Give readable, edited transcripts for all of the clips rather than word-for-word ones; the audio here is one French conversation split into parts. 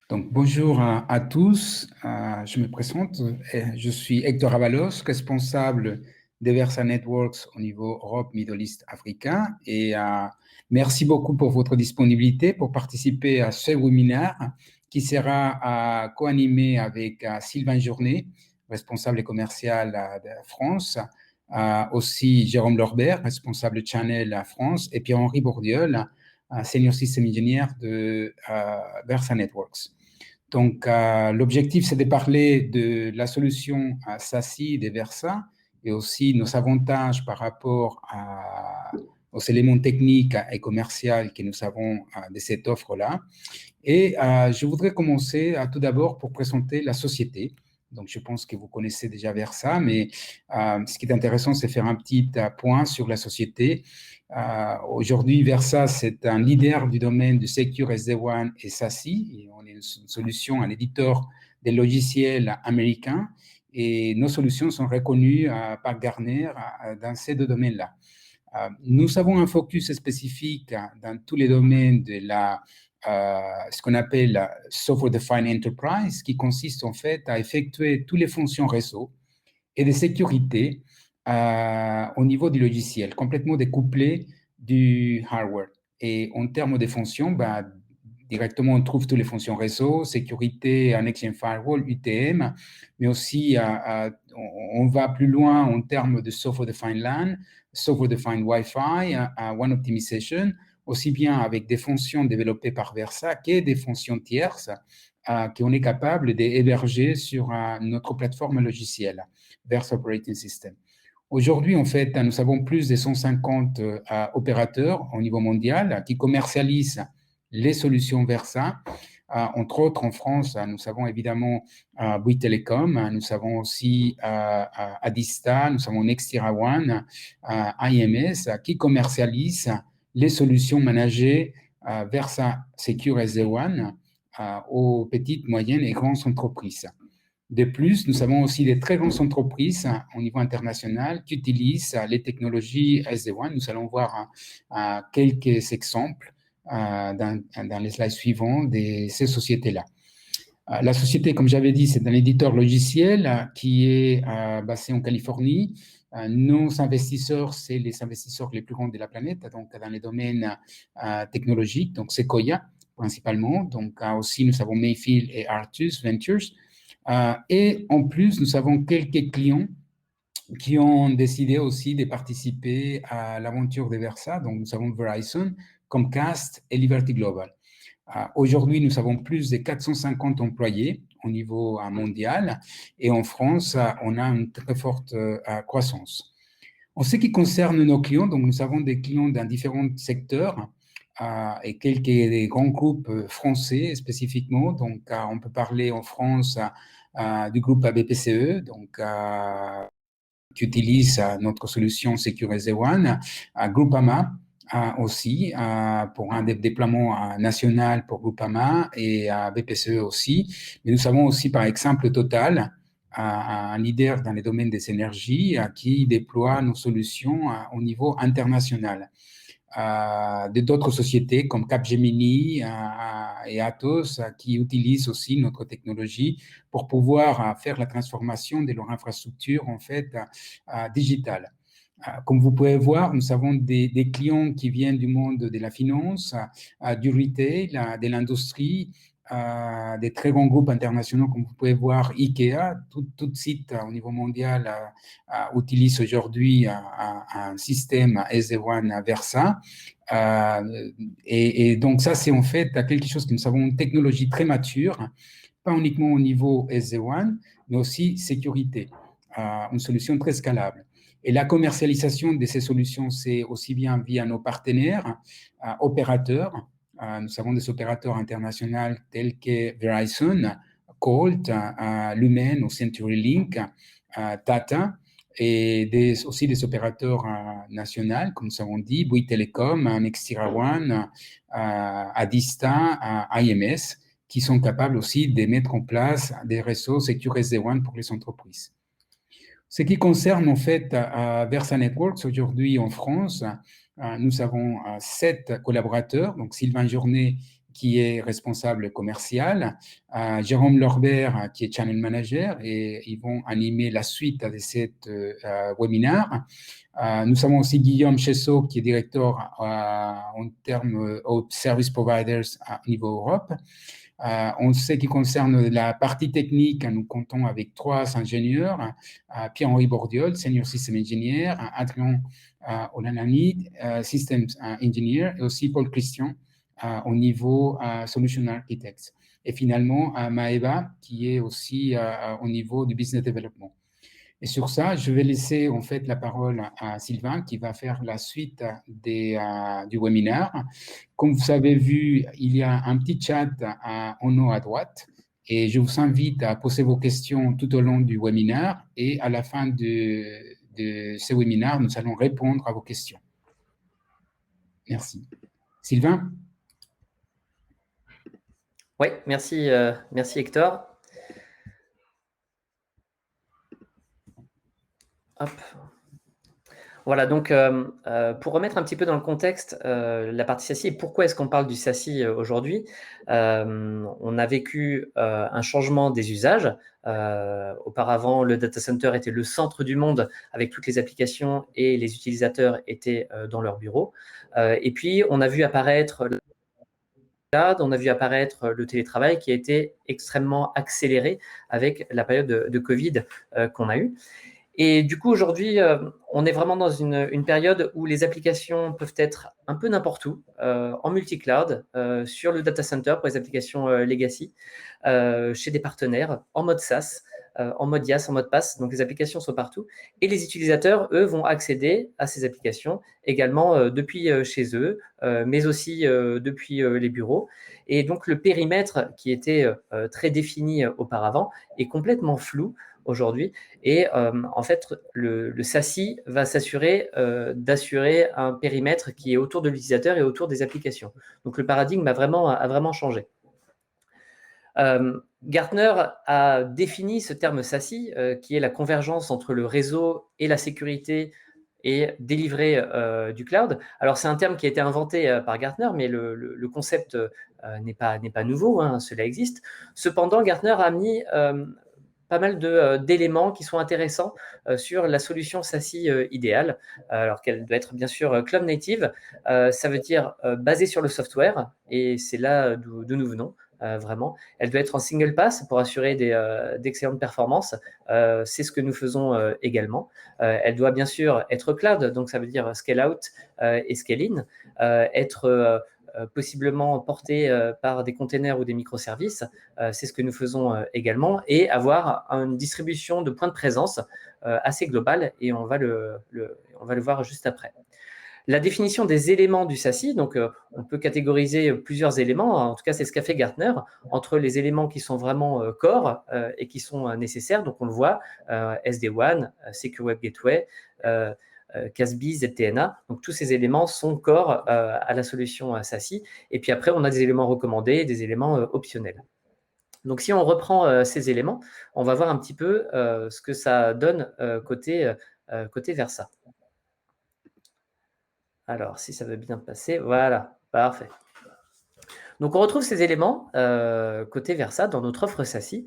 Donc, bonjour à tous. Je me présente. Je suis Hector Avalos, responsable de Versa Networks au niveau Europe, Middle East, Africa. Et merci beaucoup pour votre disponibilité pour participer à ce webinaire qui sera co-animé avec Sylvain Journet, responsable commercial de France, aussi Jérôme Lorbert, responsable channel à France, et Pierre-Henri Bourdieu, senior system engineer de Versa Networks. Donc, l'objectif, c'est de parler de la solution à SASI de Versa et aussi nos avantages par rapport aux éléments techniques et commerciaux que nous avons de cette offre-là. Et je voudrais commencer tout d'abord pour présenter la société. Donc, je pense que vous connaissez déjà Versa, mais ce qui est intéressant, c'est faire un petit point sur la société. Aujourd'hui, Versa, c'est un leader du domaine du Secure SD-WAN et SASI. Et on est une solution, un éditeur des logiciels américains. Et nos solutions sont reconnues par Gartner dans ces deux domaines-là. Nous avons un focus spécifique dans tous les domaines de ce qu'on appelle la Software Defined Enterprise, qui consiste en fait à effectuer toutes les fonctions réseau et de sécurité au niveau du logiciel, complètement découplé du hardware. Et en termes de fonctions, directement, on trouve toutes les fonctions réseau, sécurité, Next-Gen Firewall, UTM, mais aussi on va plus loin en termes de Software Defined LAN, Software Defined Wi-Fi, One Optimization, aussi bien avec des fonctions développées par Versa que des fonctions tierces qu'on est capable d'héberger sur notre plateforme logicielle, Versa Operating System. Aujourd'hui, en fait, nous avons plus de 150 opérateurs au niveau mondial qui commercialisent les solutions Versa. Entre autres, en France, nous avons évidemment Bouygues Telecom, nous avons aussi Adista, nous avons Nextira One, IMS, qui commercialisent les solutions managées Versa Secure SD-WAN aux petites, moyennes et grandes entreprises. De plus, nous avons aussi des très grandes entreprises au niveau international qui utilisent les technologies SD-WAN. Nous allons voir quelques exemples dans les slides suivants de ces sociétés-là. La société, comme j'avais dit, c'est un éditeur logiciel qui est basé en Californie. Nos investisseurs, c'est les investisseurs les plus grands de la planète, donc dans les domaines technologiques, donc Sequoia principalement. Donc aussi, nous avons Mayfield et Artus Ventures. Et en plus, nous avons quelques clients qui ont décidé aussi de participer à l'aventure de Versa. Donc, nous avons Verizon, Comcast et Liberty Global. Aujourd'hui, nous avons plus de 450 employés au niveau mondial et en France, on a une très forte croissance. En ce qui concerne nos clients, donc nous avons des clients dans différents secteurs et quelques grands groupes français spécifiquement. Donc, on peut parler en France du groupe BPCE, donc qui utilise notre solution Secure One, Groupama aussi pour un déploiement national pour Groupama et BPCE aussi. Mais nous avons aussi par exemple Total, un leader dans les domaines des énergies qui déploie nos solutions au niveau international. D'autres sociétés comme Capgemini et Atos qui utilisent aussi notre technologie pour pouvoir faire la transformation de leur infrastructure en fait digitale. Comme vous pouvez voir, nous avons des clients qui viennent du monde de la finance, du retail, de l'industrie, des très grands groupes internationaux, comme vous pouvez voir, IKEA, tout site au niveau mondial utilise aujourd'hui un système SD-WAN Versa. Et donc ça, c'est en fait quelque chose que nous avons une technologie très mature, pas uniquement au niveau SD-WAN, mais aussi sécurité, une solution très scalable. Et la commercialisation de ces solutions, c'est aussi bien via nos partenaires, opérateurs. Nous avons des opérateurs internationaux tels que Verizon, Colt, Lumen ou CenturyLink, Tata, et aussi des opérateurs nationaux, comme nous avons dit, Bouygues Telecom, Nextira One, Adista, IMS, qui sont capables aussi de mettre en place des réseaux Secure SD-WAN pour les entreprises. Ce qui concerne en fait Versa Networks, aujourd'hui en France, nous avons 7 collaborateurs, donc Sylvain Journet qui est responsable commercial, Jérôme Lorbert, qui est Channel Manager, et ils vont animer la suite de cet webinaire. Nous avons aussi Guillaume Chessot, qui est directeur en termes aux service providers au niveau Europe. En ce qui concerne la partie technique, nous comptons avec 3 ingénieurs, Pierre-Henri Bordiol, Senior System Engineer, Adrien Olanani, Systems Engineer, et aussi Paul Christian au niveau Solution Architects. Et finalement, Maëva, qui est aussi au niveau du Business Development. Et sur ça, je vais laisser en fait la parole à Sylvain qui va faire la suite du webinaire. Comme vous avez vu, il y a un petit chat en haut à droite et je vous invite à poser vos questions tout au long du webinaire et à la fin de ce webinaire, nous allons répondre à vos questions. Merci. Sylvain? Oui, merci, merci Hector. Hop. Voilà, donc pour remettre un petit peu dans le contexte la partie SASI et pourquoi est-ce qu'on parle du SASI aujourd'hui, on a vécu un changement des usages. Auparavant, le data center était le centre du monde avec toutes les applications et les utilisateurs étaient dans leur bureau. Et puis, on a vu apparaître le télétravail qui a été extrêmement accéléré avec la période de Covid qu'on a eue. Et du coup, aujourd'hui, on est vraiment dans une période où les applications peuvent être un peu n'importe où, en multi-cloud, sur le data center pour les applications legacy, chez des partenaires, en mode SaaS, en mode IaaS, en mode PaaS. Donc, les applications sont partout. Et les utilisateurs, eux, vont accéder à ces applications également depuis chez eux, mais aussi depuis les bureaux. Et donc, le périmètre qui était très défini auparavant est complètement flou aujourd'hui. Et en fait, le SASI va s'assurer d'assurer un périmètre qui est autour de l'utilisateur et autour des applications. Donc, le paradigme a vraiment changé. Gartner a défini ce terme SASI, qui est la convergence entre le réseau et la sécurité et délivré du cloud. Alors, c'est un terme qui a été inventé par Gartner, mais le concept n'est pas nouveau, hein, cela existe. Cependant, Gartner a mis pas mal d'éléments qui sont intéressants sur la solution SASI idéale, alors qu'elle doit être bien sûr cloud native. Ça veut dire basée sur le software, et c'est là d'où nous venons. Vraiment, elle doit être en single pass pour assurer d'excellentes performances. C'est ce que nous faisons également. Elle doit bien sûr être cloud, donc ça veut dire scale out et scale in, être possiblement portée par des containers ou des microservices. C'est ce que nous faisons également, et avoir une distribution de points de présence assez globale, et on va le voir juste après. La définition des éléments du SASI, donc on peut catégoriser plusieurs éléments, en tout cas c'est ce qu'a fait Gartner, entre les éléments qui sont vraiment core et qui sont nécessaires, donc on le voit, SD-WAN, Secure Web Gateway, CASB, ZTNA, donc tous ces éléments sont core à la solution SASI, et puis après on a des éléments recommandés et des éléments optionnels. Donc si on reprend ces éléments, on va voir un petit peu ce que ça donne côté Versa. Alors, si ça veut bien passer, voilà, parfait. Donc, on retrouve ces éléments côté Versa dans notre offre SASI,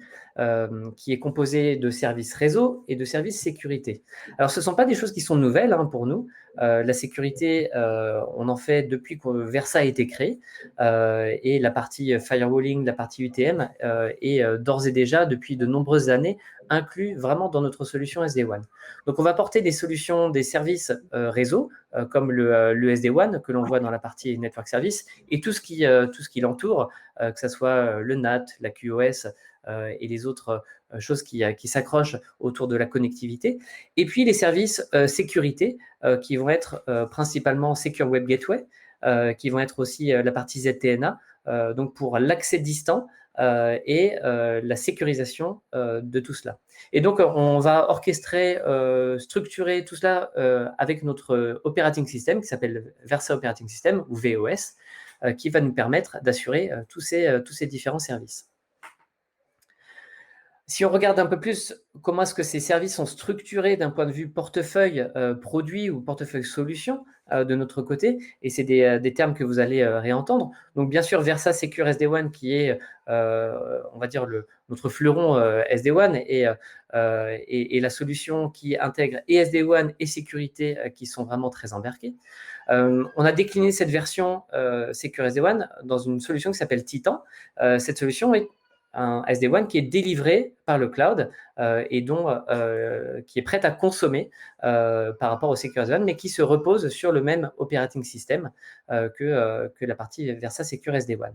qui est composée de services réseau et de services sécurité. Alors, ce ne sont pas des choses qui sont nouvelles pour nous. La sécurité, on en fait depuis que Versa a été créé, et la partie firewalling, la partie UTM est d'ores et déjà, depuis de nombreuses années, inclus vraiment dans notre solution SD-WAN. Donc, on va porter des solutions, des services réseau, comme le SD-WAN que l'on voit dans la partie Network Service, et tout ce qui l'entoure, que ce soit le NAT, la QoS et les autres choses qui s'accrochent autour de la connectivité. Et puis les services sécurité qui vont être principalement Secure Web Gateway, qui vont être aussi la partie ZTNA, donc pour l'accès distant et la sécurisation de tout cela. Et donc, on va orchestrer, structurer tout cela avec notre operating system qui s'appelle Versa Operating System ou VOS, qui va nous permettre d'assurer tous ces différents services. Si on regarde un peu plus comment est-ce que ces services sont structurés d'un point de vue portefeuille produit ou portefeuille solution de notre côté, et c'est des termes que vous allez réentendre. Donc bien sûr, Versa Secure SD-WAN qui est, on va dire, notre fleuron SD-WAN et la solution qui intègre et SD-WAN et sécurité qui sont vraiment très embarqués. On a décliné cette version Secure SD-WAN dans une solution qui s'appelle Titan. Cette solution est un SD-WAN qui est délivré par le cloud et qui est prêt à consommer par rapport au Secure SD-WAN, mais qui se repose sur le même operating system que la partie Versa Secure SD-WAN.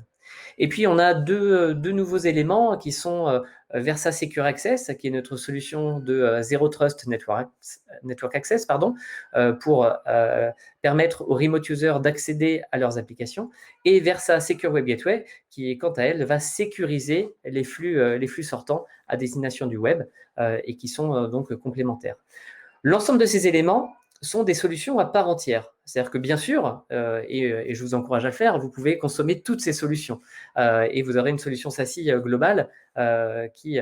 Et puis, on a deux nouveaux éléments qui sont Versa Secure Access, qui est notre solution de Zero Trust Network Access, pour permettre aux remote users d'accéder à leurs applications, et Versa Secure Web Gateway, qui, quant à elle, va sécuriser les flux sortants à destination du web et qui sont donc complémentaires. L'ensemble de ces éléments sont des solutions à part entière. C'est-à-dire que bien sûr, et je vous encourage à le faire, vous pouvez consommer toutes ces solutions et vous aurez une solution SASI globale qui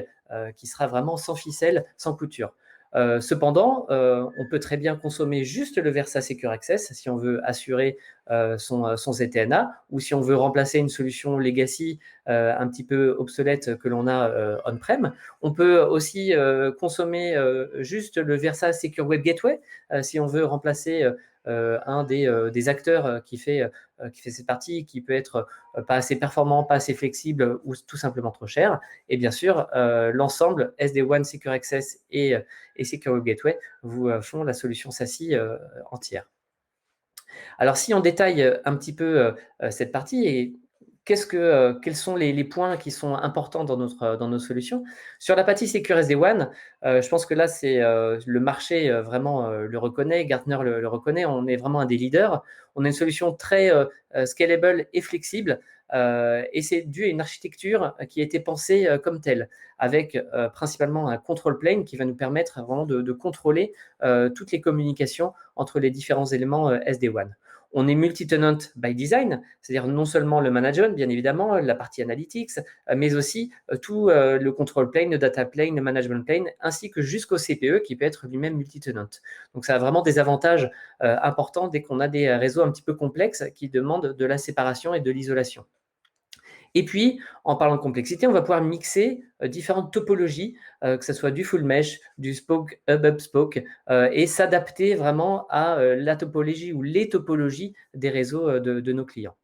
sera vraiment sans ficelle, sans couture. Cependant, on peut très bien consommer juste le Versa Secure Access si on veut assurer son ZTNA ou si on veut remplacer une solution legacy un petit peu obsolète que l'on a on-prem. On peut aussi consommer juste le Versa Secure Web Gateway si on veut remplacer un des acteurs qui fait cette partie, qui peut être pas assez performant, pas assez flexible ou tout simplement trop cher. Et bien sûr, l'ensemble SD-WAN, Secure Access et Secure Web Gateway vous font la solution SASI entière. Alors, si on détaille un petit peu cette partie et quels sont les points qui sont importants dans nos solutions. Sur la partie Secure SD-WAN, je pense que là, le marché vraiment le reconnaît, Gartner le reconnaît, on est vraiment un des leaders. On a une solution très scalable et flexible, et c'est dû à une architecture qui a été pensée comme telle, avec principalement un control plane qui va nous permettre vraiment de contrôler toutes les communications entre les différents éléments SD-WAN. On est multi-tenant by design, c'est-à-dire non seulement le management, bien évidemment, la partie analytics, mais aussi tout le control plane, le data plane, le management plane, ainsi que jusqu'au CPE qui peut être lui-même multi-tenant. Donc, ça a vraiment des avantages importants dès qu'on a des réseaux un petit peu complexes qui demandent de la séparation et de l'isolation. Et puis, en parlant de complexité, on va pouvoir mixer différentes topologies, que ce soit du full mesh, du spoke, hub spoke, et s'adapter vraiment à la topologie ou les topologies des réseaux de nos clients.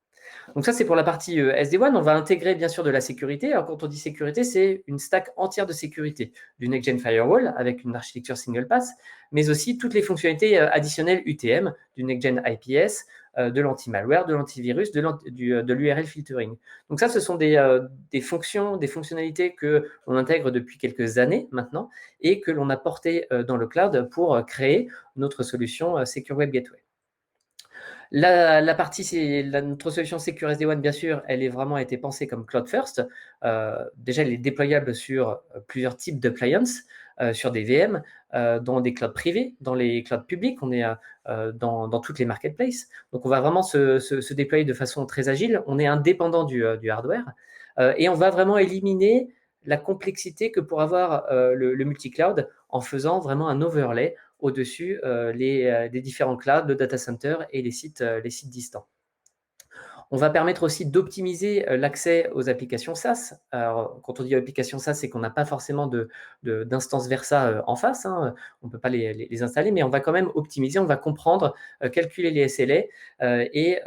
Donc ça, c'est pour la partie SD-WAN. On va intégrer bien sûr de la sécurité. Alors quand on dit sécurité, c'est une stack entière de sécurité, du Next-Gen Firewall avec une architecture single pass, mais aussi toutes les fonctionnalités additionnelles UTM, du Next-Gen IPS, de l'anti-malware, de l'antivirus, de l'URL filtering. Donc ça, ce sont des fonctionnalités que l'on intègre depuis quelques années maintenant et que l'on a portées dans le cloud pour créer notre solution Secure Web Gateway. Notre solution Secure SD-WAN, bien sûr, elle est vraiment été pensée comme cloud first. Déjà, elle est déployable sur plusieurs types d'appliances, sur des VM, dans des clouds privés, dans les clouds publics. On est dans toutes les marketplaces. Donc, on va vraiment se déployer de façon très agile. On est indépendant du hardware et on va vraiment éliminer la complexité que pour avoir le multi-cloud en faisant vraiment un overlay au-dessus des différents clouds, le data center et les sites distants. On va permettre aussi d'optimiser l'accès aux applications SaaS. Alors, quand on dit applications SaaS, c'est qu'on n'a pas forcément d'instances Versa en face. Hein. On ne peut pas les installer, mais on va quand même optimiser, on va comprendre, calculer les SLA et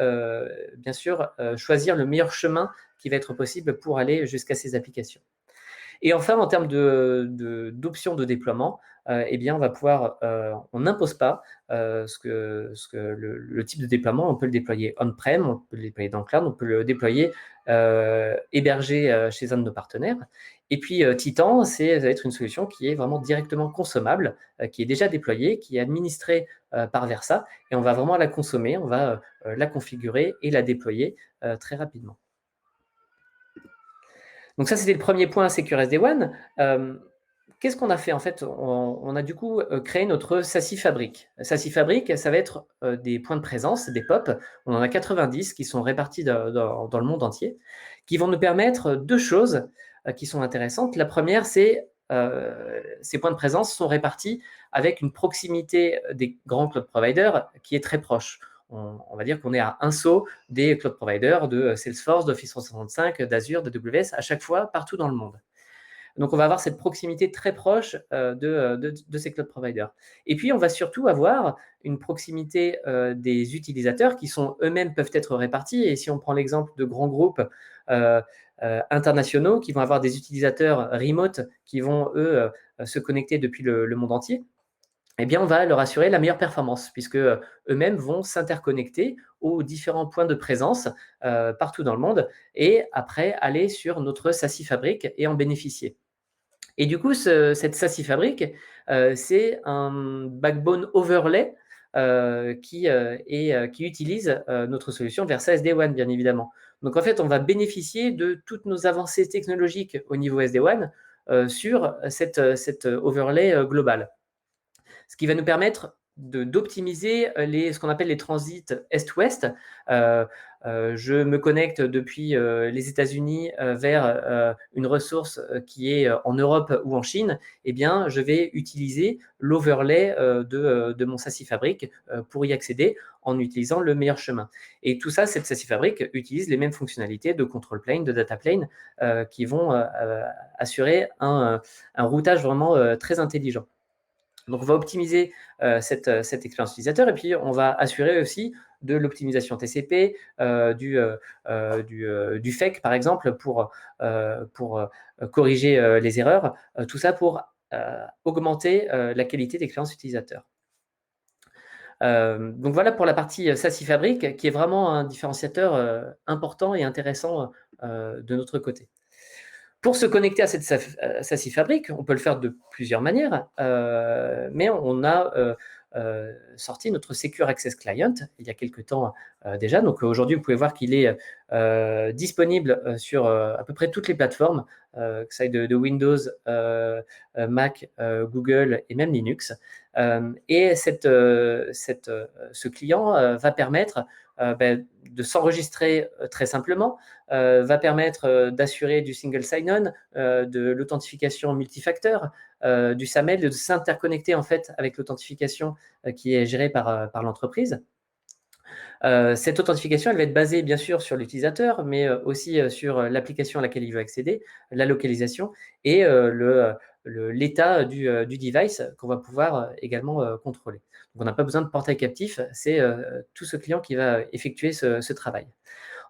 bien sûr choisir le meilleur chemin qui va être possible pour aller jusqu'à ces applications. Et enfin, en termes d'options de déploiement, eh bien, on va pouvoir, on n'impose pas le type de déploiement. On peut le déployer on-prem, on peut le déployer dans le cloud, on peut le déployer hébergé chez un de nos partenaires. Et puis, Titan, ça va être une solution qui est vraiment directement consommable, qui est déjà déployée, qui est administrée par Versa, et on va vraiment la consommer, on va la configurer et la déployer très rapidement. Donc ça, c'était le premier point, Secure SD-WAN. Qu'est-ce qu'on a fait? En fait, on a du coup créé notre SASI Fabric. SASI Fabric, ça va être des points de présence, des POP. On en a 90 qui sont répartis dans le monde entier, qui vont nous permettre deux choses qui sont intéressantes. La première, c'est ces points de présence sont répartis avec une proximité des grands cloud providers qui est très proche. On va dire qu'on est à un saut des cloud providers de Salesforce, d'Office 365, d'Azure, d'AWS, à chaque fois, partout dans le monde. Donc, on va avoir cette proximité très proche de ces cloud providers. Et puis, on va surtout avoir une proximité des utilisateurs qui sont eux-mêmes peuvent être répartis. Et si on prend l'exemple de grands groupes internationaux qui vont avoir des utilisateurs remote qui vont, eux, se connecter depuis le monde entier, eh bien, on va leur assurer la meilleure performance puisque eux-mêmes vont s'interconnecter aux différents points de présence partout dans le monde et après aller sur notre SASI Fabric et en bénéficier. Et du coup, cette SASI Fabric, c'est un backbone overlay qui utilise notre solution Versa SD-WAN, bien évidemment. Donc, en fait, on va bénéficier de toutes nos avancées technologiques au niveau SD-WAN sur cette overlay global. Ce qui va nous permettre d'optimiser ce qu'on appelle les transits est-ouest. Je me connecte depuis les États-Unis vers une ressource qui est en Europe ou en Chine. Eh bien, je vais utiliser l'overlay de mon SASI Fabric pour y accéder en utilisant le meilleur chemin. Et tout ça, cette SASI Fabric utilise les mêmes fonctionnalités de control plane, de data plane, qui vont assurer un routage vraiment très intelligent. Donc, on va optimiser cette expérience utilisateur et puis on va assurer aussi de l'optimisation TCP, du FEC par exemple pour corriger les erreurs, tout ça pour augmenter la qualité d'expérience utilisateur. Donc voilà pour la partie SASI Fabric qui est vraiment un différenciateur important et intéressant de notre côté. Pour se connecter à cette SASI Fabric, on peut le faire de plusieurs manières, mais on a sorti notre Secure Access Client il y a quelques temps déjà. Donc aujourd'hui, vous pouvez voir qu'il est disponible sur à peu près toutes les plateformes, que ça aille de Windows, Mac, Google et même Linux. Et ce client va permettre de s'enregistrer très simplement, va permettre d'assurer du single sign-on, de l'authentification multifacteur, du SAML, de s'interconnecter en fait avec l'authentification qui est gérée par l'entreprise. Cette authentification, elle va être basée bien sûr sur l'utilisateur, mais aussi sur l'application à laquelle il veut accéder, la localisation et l'état du device qu'on va pouvoir également contrôler. Donc, on n'a pas besoin de portail captif, c'est tout ce client qui va effectuer ce travail.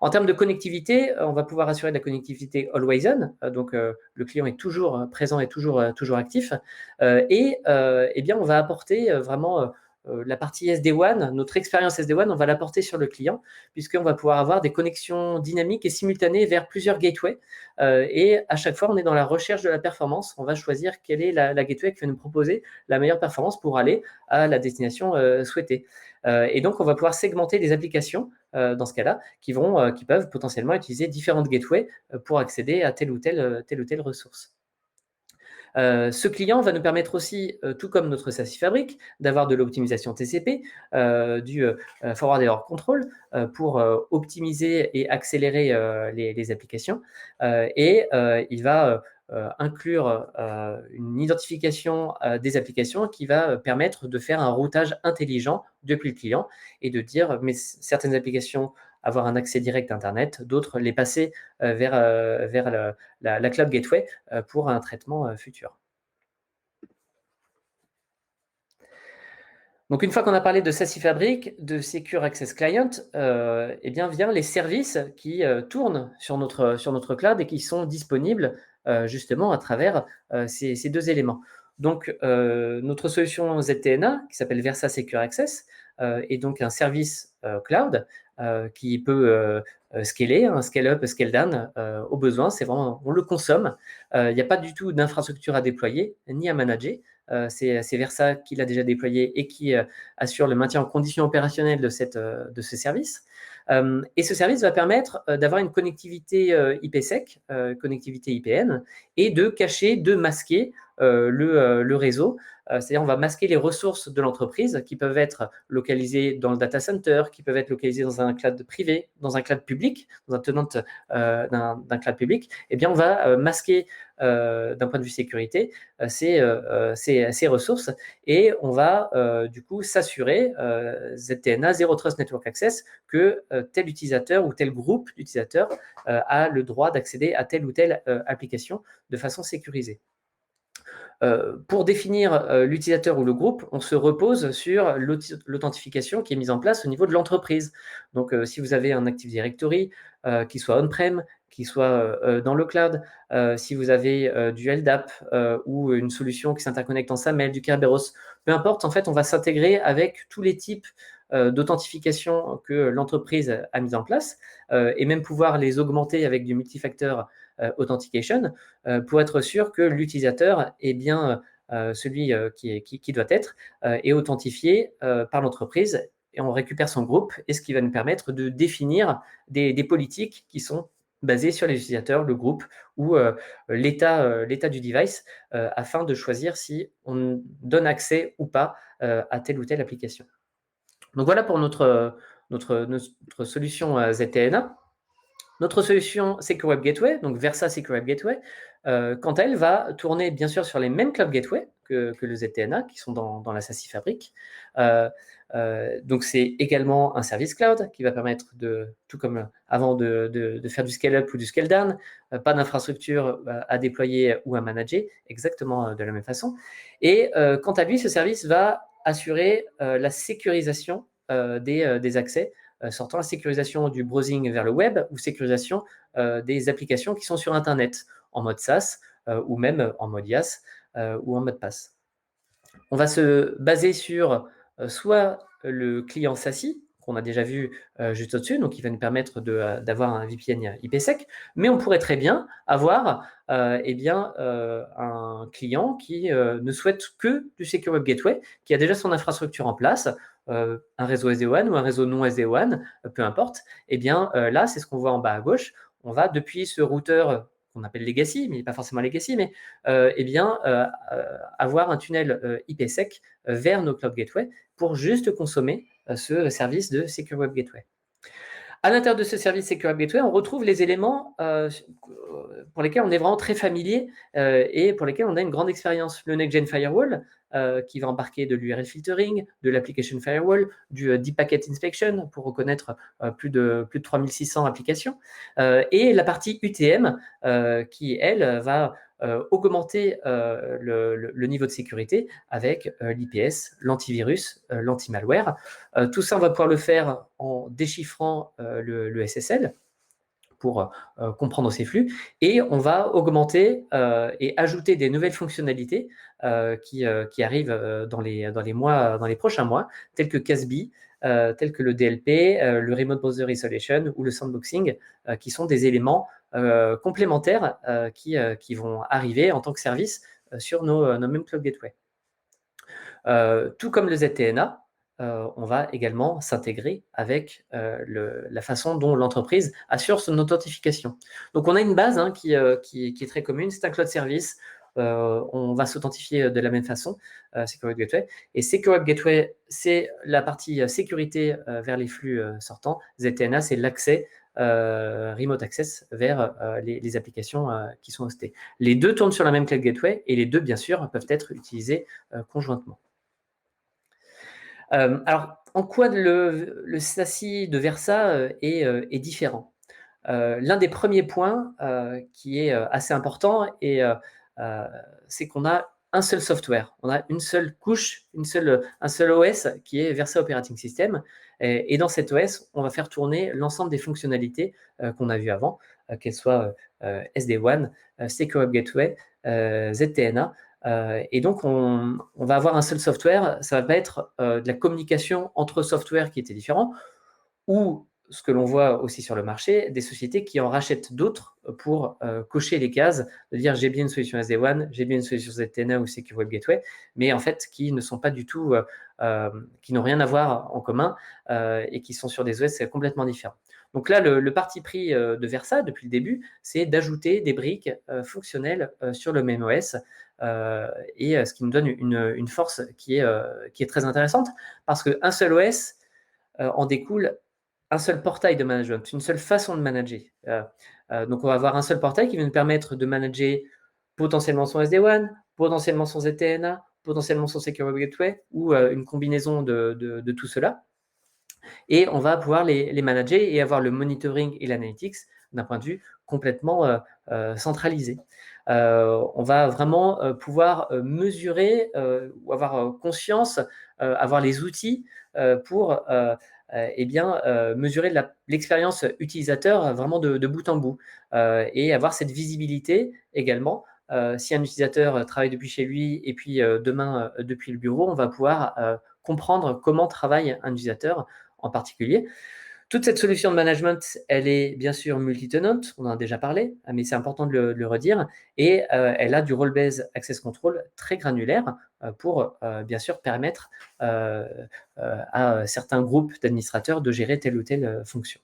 En termes de connectivité, on va pouvoir assurer de la connectivité always on, donc le client est toujours présent et toujours actif, et eh bien, on va apporter vraiment la partie SD-WAN, notre expérience SD-WAN, on va l'apporter sur le client, puisqu'on va pouvoir avoir des connexions dynamiques et simultanées vers plusieurs gateways. Et à chaque fois, on est dans la recherche de la performance. On va choisir quelle est la gateway qui va nous proposer la meilleure performance pour aller à la destination souhaitée. Et donc, on va pouvoir segmenter des applications dans ce cas-là qui peuvent potentiellement utiliser différentes gateways pour accéder à telle ou telle ressource. Ce client va nous permettre aussi, tout comme notre SASI Fabric, d'avoir de l'optimisation TCP, du Forward Error Control pour optimiser et accélérer les applications. Et il va inclure une identification des applications qui va permettre de faire un routage intelligent depuis le client et de dire, mais certaines applications avoir un accès direct à Internet, d'autres les passer vers la Cloud Gateway pour un traitement futur. Donc, une fois qu'on a parlé de SASI Fabric, de Secure Access Client, eh bien, vient les services qui tournent sur notre cloud et qui sont disponibles justement à travers ces deux éléments. Donc, notre solution ZTNA, qui s'appelle Versa Secure Access, est donc un service cloud qui peut scaler, scale up, scale down au besoin. C'est vraiment, on le consomme. Il n'y a pas du tout d'infrastructure à déployer ni à manager. C'est Versa qui l'a déjà déployé et qui assure le maintien en condition opérationnelle de ce service. Et ce service va permettre d'avoir une connectivité IPsec, connectivité IPN, et de cacher, de masquer le réseau. C'est-à-dire on va masquer les ressources de l'entreprise qui peuvent être localisées dans le data center, qui peuvent être localisées dans un cloud privé, dans un cloud public, dans un tenant d'un cloud public. Eh bien, on va masquer d'un point de vue sécurité ces ressources et on va du coup s'assurer, ZTNA, Zero Trust Network Access, que tel utilisateur ou tel groupe d'utilisateurs a le droit d'accéder à telle ou telle application de façon sécurisée. Pour définir l'utilisateur ou le groupe, on se repose sur l'authentification qui est mise en place au niveau de l'entreprise. Donc, si vous avez un Active Directory qui soit on-prem, qui soit dans le cloud, si vous avez du LDAP ou une solution qui s'interconnecte en SAML, du Kerberos, peu importe, en fait, on va s'intégrer avec tous les types d'authentification que l'entreprise a mis en place et même pouvoir les augmenter avec du multifactor authentication pour être sûr que l'utilisateur est bien celui qui doit être et authentifié par l'entreprise et on récupère son groupe et ce qui va nous permettre de définir des politiques qui sont basées sur les utilisateurs, le groupe ou l'état du device afin de choisir si on donne accès ou pas à telle ou telle application. Donc voilà pour notre solution ZTNA. Notre solution Secure Web Gateway, donc Versa Secure Web Gateway, quant à elle, va tourner bien sûr sur les mêmes cloud gateway que le ZTNA, qui sont dans la SASI Fabric. Donc c'est également un service cloud qui va permettre tout comme avant, de faire du scale-up ou du scale-down, pas d'infrastructure à déployer ou à manager, exactement de la même façon. Et quant à lui, ce service va assurer la sécurisation des accès sortant la sécurisation du browsing vers le web ou sécurisation des applications qui sont sur Internet en mode SaaS ou même en mode IaaS ou en mode PaaS. On va se baser sur soit le client SASI, qu'on a déjà vu juste au-dessus, donc qui va nous permettre d'avoir un VPN IPsec, mais on pourrait très bien avoir un client qui ne souhaite que du Secure Web Gateway, qui a déjà son infrastructure en place, un réseau SD-WAN ou un réseau non SD-WAN, peu importe. Et bien là, c'est ce qu'on voit en bas à gauche. On va, depuis ce routeur qu'on appelle Legacy, mais il n'est pas forcément Legacy, mais avoir un tunnel IPsec vers nos Cloud Gateway pour juste consommer ce service de Secure Web Gateway. À l'intérieur de ce service Secure Web Gateway, on retrouve les éléments pour lesquels on est vraiment très familier et pour lesquels on a une grande expérience. Le Next Gen Firewall, qui va embarquer de l'URL filtering, de l'application firewall, du deep packet inspection pour reconnaître plus de 3600 applications, et la partie UTM qui, elle, va augmenter le niveau de sécurité avec l'IPS, l'antivirus, l'anti-malware. Tout ça, on va pouvoir le faire en déchiffrant le SSL pour comprendre ces flux. Et on va augmenter et ajouter des nouvelles fonctionnalités qui arrivent dans les prochains mois, telles que CASB, tels que le DLP, le Remote Browser Isolation ou le Sandboxing, qui sont des éléments complémentaires qui vont arriver en tant que service sur nos mêmes Cloud Gateway. Tout comme le ZTNA, on va également s'intégrer avec la façon dont l'entreprise assure son authentification. Donc, on a une base qui est très commune, c'est un cloud service. On va s'authentifier de la même façon, Secure Web Gateway. Et Secure Web Gateway, c'est la partie sécurité vers les flux sortants. ZTNA, c'est l'accès remote access vers les applications qui sont hostées. Les deux tournent sur la même cloud gateway et les deux, bien sûr, peuvent être utilisés conjointement. Alors, en quoi le SASI de Versa est différent? L'un des premiers points qui est assez important, c'est qu'on a un seul software. On a une seule couche, un seul OS qui est Versa Operating System. Et dans cet OS, on va faire tourner l'ensemble des fonctionnalités qu'on a vues avant, qu'elles soient SD-WAN, Secure Web Gateway, ZTNA. Et donc, on va avoir un seul software. Ça va pas être de la communication entre softwares qui étaient différents, ou ce que l'on voit aussi sur le marché, des sociétés qui en rachètent d'autres pour cocher les cases, de dire j'ai bien une solution SD-WAN, j'ai bien une solution ZTNA ou Secure Web Gateway, mais en fait qui ne sont pas du tout, qui n'ont rien à voir en commun et qui sont sur des OS complètement différents. Donc là, le parti pris de Versa depuis le début, c'est d'ajouter des briques fonctionnelles sur le même OS et ce qui nous donne une force qui est très intéressante, parce qu'un seul OS en découle un seul portail de management, une seule façon de manager. Donc, on va avoir un seul portail qui va nous permettre de manager potentiellement son SD-WAN, potentiellement son ZTNA, potentiellement son Secure Web Gateway, ou une combinaison de tout cela. Et on va pouvoir les manager et avoir le monitoring et l'analytics d'un point de vue complètement centralisé. On va vraiment pouvoir mesurer ou avoir conscience, avoir les outils pour mesurer l'expérience utilisateur vraiment de bout en bout et avoir cette visibilité également. Si un utilisateur travaille depuis chez lui et puis demain depuis le bureau, on va pouvoir comprendre comment travaille un utilisateur en particulier. Toute cette solution de management, elle est bien sûr multi-tenant, on en a déjà parlé, mais c'est important de le redire, et elle a du role-based access control très granulaire pour bien sûr permettre à certains groupes d'administrateurs de gérer telle ou telle fonction.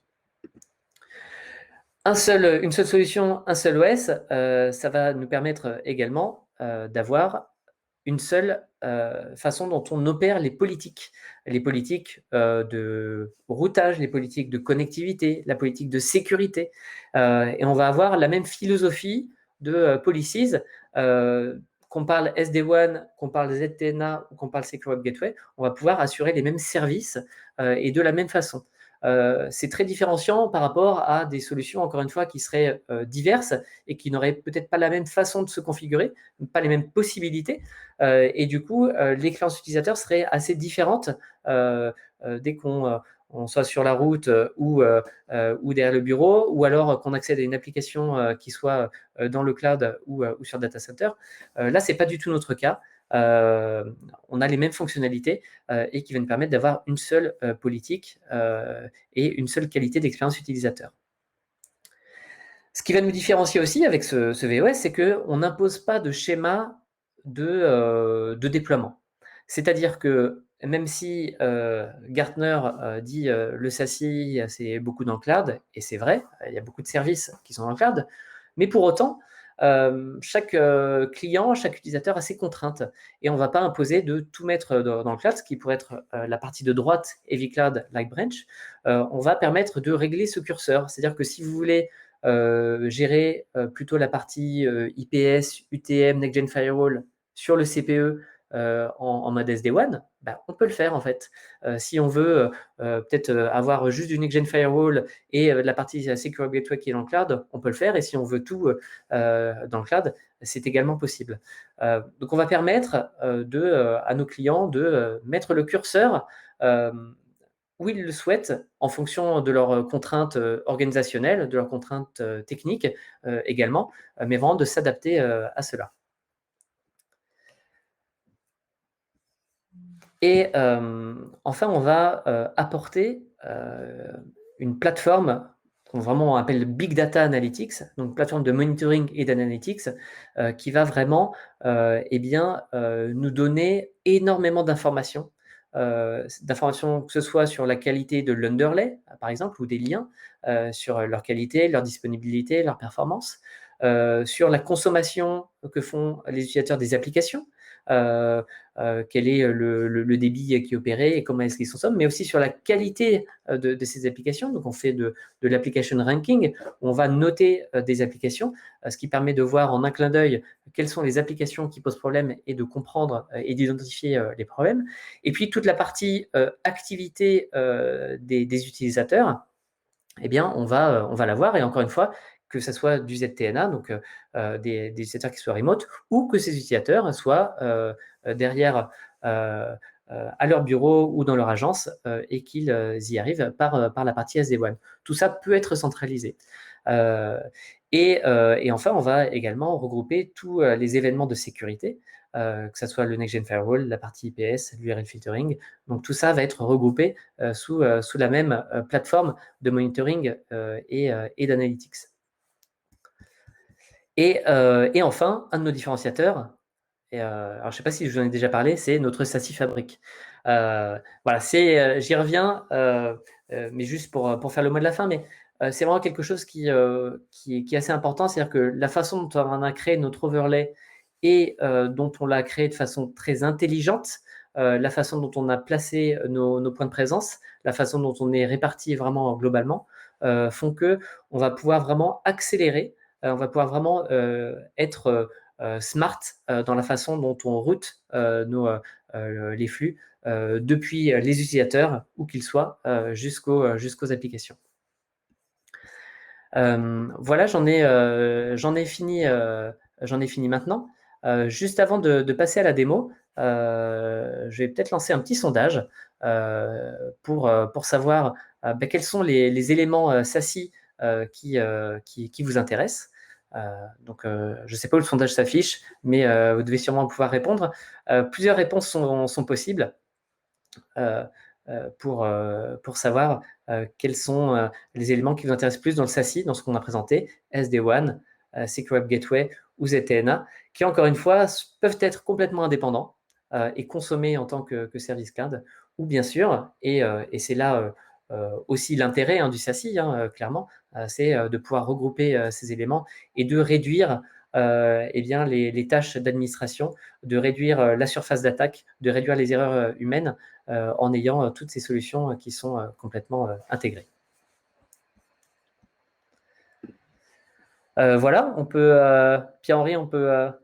Une seule solution, un seul OS, ça va nous permettre également d'avoir une seule façon dont on opère les politiques de routage, les politiques de connectivité, la politique de sécurité. Et on va avoir la même philosophie de policies, qu'on parle SD-WAN, qu'on parle ZTNA ou qu'on parle Secure Web Gateway, on va pouvoir assurer les mêmes services et de la même façon. C'est très différenciant par rapport à des solutions, encore une fois, qui seraient diverses et qui n'auraient peut-être pas la même façon de se configurer, pas les mêmes possibilités. Et du coup, l'expérience utilisateur serait assez différente dès qu'on soit sur la route ou derrière le bureau, ou alors qu'on accède à une application qui soit dans le cloud ou sur data center. Là, ce n'est pas du tout notre cas. On a les mêmes fonctionnalités et qui va nous permettre d'avoir une seule politique et une seule qualité d'expérience utilisateur. Ce qui va nous différencier aussi avec ce VOS, c'est qu'on n'impose pas de schéma de déploiement. C'est-à-dire que même si Gartner dit le SASI, c'est beaucoup dans le cloud, et c'est vrai, il y a beaucoup de services qui sont dans le cloud, mais pour autant, chaque client, chaque utilisateur a ses contraintes, et on ne va pas imposer de tout mettre dans le cloud, ce qui pourrait être la partie de droite Heavy Cloud like Branch. On va permettre de régler ce curseur, c'est-à-dire que si vous voulez gérer plutôt la partie IPS, UTM, Next Gen Firewall sur le CPE en mode SD-WAN, on peut le faire en fait. Si on veut peut-être avoir juste du Next Gen Firewall et la partie Secure Gateway qui est dans le cloud, on peut le faire. Et si on veut tout dans le cloud, c'est également possible. Donc on va permettre à nos clients de mettre le curseur où ils le souhaitent en fonction de leurs contraintes organisationnelles, de leurs contraintes techniques également, mais vraiment de s'adapter à cela. Et enfin, on va apporter une plateforme qu'on vraiment appelle Big Data Analytics, donc plateforme de monitoring et d'analytics, qui va vraiment nous donner énormément d'informations, que ce soit sur la qualité de l'underlay, par exemple, ou des liens, sur leur qualité, leur disponibilité, leur performance, sur la consommation que font les utilisateurs des applications, quel est le débit qui est opéré et comment est-ce qu'ils consomment, mais aussi sur la qualité de ces applications. Donc, on fait de l'application ranking, où on va noter des applications, ce qui permet de voir en un clin d'œil quelles sont les applications qui posent problème et de comprendre et d'identifier les problèmes. Et puis, toute la partie activité des utilisateurs, eh bien, on va la voir. Et encore une fois, que ce soit du ZTNA, donc des utilisateurs qui soient remote, ou que ces utilisateurs soient derrière à leur bureau ou dans leur agence et qu'ils y arrivent par la partie SD-WAN. Tout ça peut être centralisé. Et enfin, on va également regrouper tous les événements de sécurité, que ce soit le Next Gen Firewall, la partie IPS, l'URL filtering. Donc, tout ça va être regroupé sous la même plateforme de monitoring et d'analytics. Et enfin, un de nos différenciateurs, alors je ne sais pas si je vous en ai déjà parlé, c'est notre SASI Fabric. Voilà, j'y reviens, mais juste pour faire le mot de la fin, mais c'est vraiment quelque chose qui est assez important, c'est-à-dire que la façon dont on a créé notre overlay et dont on l'a créé de façon très intelligente, la façon dont on a placé nos points de présence, la façon dont on est réparti vraiment globalement, font que on va pouvoir vraiment accélérer, on va pouvoir vraiment être smart dans la façon dont on route les flux depuis les utilisateurs, où qu'ils soient, jusqu'aux applications. Voilà, j'en ai fini maintenant. Juste avant de passer à la démo, je vais peut-être lancer un petit sondage pour savoir quels sont les éléments SASI qui vous intéressent. Donc, je ne sais pas où le sondage s'affiche, mais vous devez sûrement pouvoir répondre. Plusieurs réponses sont possibles pour savoir quels sont les éléments qui vous intéressent plus dans le SASI, dans ce qu'on a présenté, SD-WAN, Secure Web Gateway ou ZTNA, qui encore une fois peuvent être complètement indépendants et consommés en tant que service cloud, ou bien sûr, et c'est là aussi l'intérêt du SASI, clairement, c'est de pouvoir regrouper ces éléments et de réduire eh bien, les tâches d'administration, de réduire la surface d'attaque, de réduire les erreurs humaines en ayant toutes ces solutions qui sont complètement intégrées. Voilà, on peut, Pierre-Henri, on va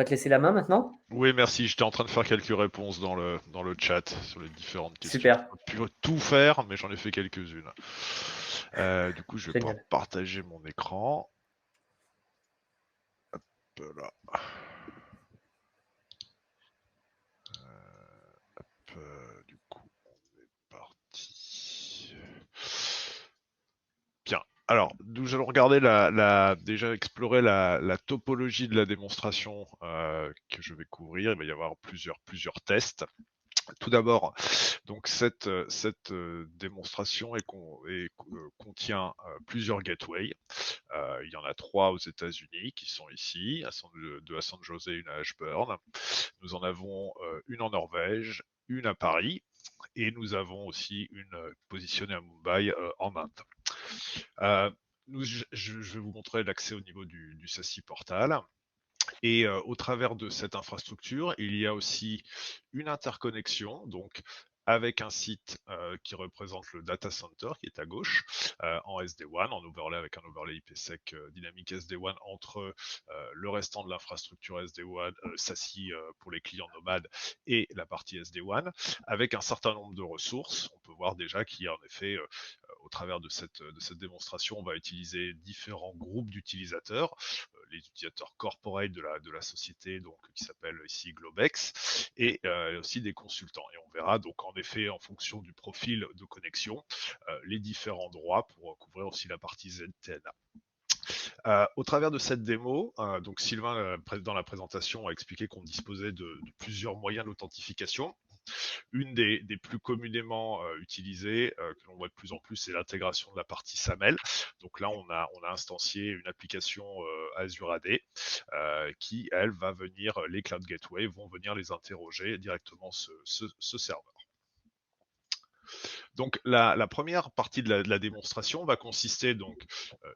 te laisser la main maintenant. Oui, merci. J'étais en train de faire quelques réponses dans le chat sur les différentes questions. Super. Je peux tout faire, mais j'en ai fait quelques-unes. Du coup, je vais pouvoir Génial. partager mon écran. Hop là. Du coup, on est parti. Bien. Alors, nous allons regarder déjà explorer la topologie de la démonstration que je vais couvrir. Il va y avoir plusieurs tests. Tout d'abord, donc cette démonstration contient plusieurs gateways. Il y en a 3 aux États-Unis qui sont ici, deux à San Jose, une à Ashburn. Nous en avons une en Norvège, une à Paris, et nous avons aussi une positionnée à Mumbai en Inde. Je vais vous montrer l'accès au niveau du SASI portal. Et au travers de cette infrastructure, il y a aussi une interconnexion, donc avec un site qui représente le data center qui est à gauche en SD-WAN, en overlay avec un overlay IPsec dynamique SD-WAN entre le restant de l'infrastructure SD-WAN, SASI pour les clients nomades et la partie SD-WAN, avec un certain nombre de ressources. On peut voir déjà qu'il y a en effet au travers de cette démonstration, on va utiliser différents groupes d'utilisateurs, les utilisateurs corporate de la société, donc qui s'appelle ici Globex, et aussi des consultants. Et on verra donc en effet en fonction du profil de connexion les différents droits pour couvrir aussi la partie ZTNA. Au travers de cette démo, donc Sylvain, dans la présentation, a expliqué qu'on disposait de plusieurs moyens d'authentification. Une des plus communément utilisées, que l'on voit de plus en plus, c'est l'intégration de la partie SAML. Donc là, on a instancié une application Azure AD qui, elle, va venir, les Cloud Gateway vont venir les interroger directement ce serveur. Donc la première partie de la démonstration va consister, donc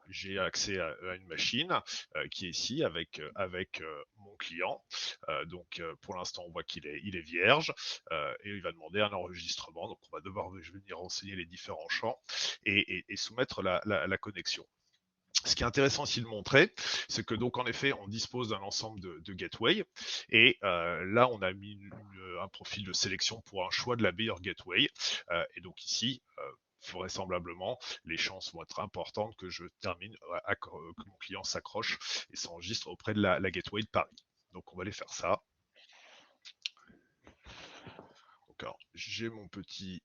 j'ai accès à une machine qui est ici avec mon client. Donc pour l'instant on voit qu'il est vierge et il va demander un enregistrement. Donc on va devoir venir renseigner les différents champs et soumettre la connexion. Ce qui est intéressant ici de montrer, c'est que donc en effet, on dispose d'un ensemble de gateways et là, on a mis un profil de sélection pour un choix de la meilleure gateway. Et donc ici, vraisemblablement, les chances vont être importantes que je termine, que mon client s'accroche et s'enregistre auprès de la gateway de Paris. Donc on va aller faire ça. Donc alors, j'ai mon petites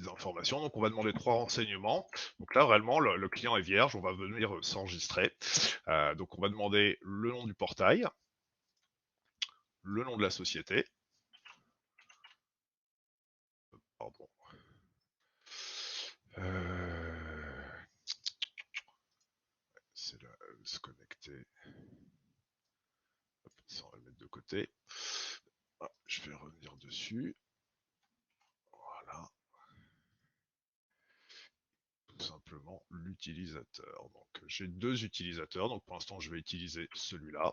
informations. Donc, on va demander 3 renseignements. Donc là, réellement, le client est vierge. On va venir s'enregistrer. Donc, on va demander le nom du portail, le nom de la société. Pardon. C'est là, se connecter. Hop, ça, on va le mettre de côté. Ah, je vais revenir dessus. Voilà. Tout simplement. simplement l'utilisateur. Donc j'ai deux utilisateurs, donc pour l'instant je vais utiliser celui-là.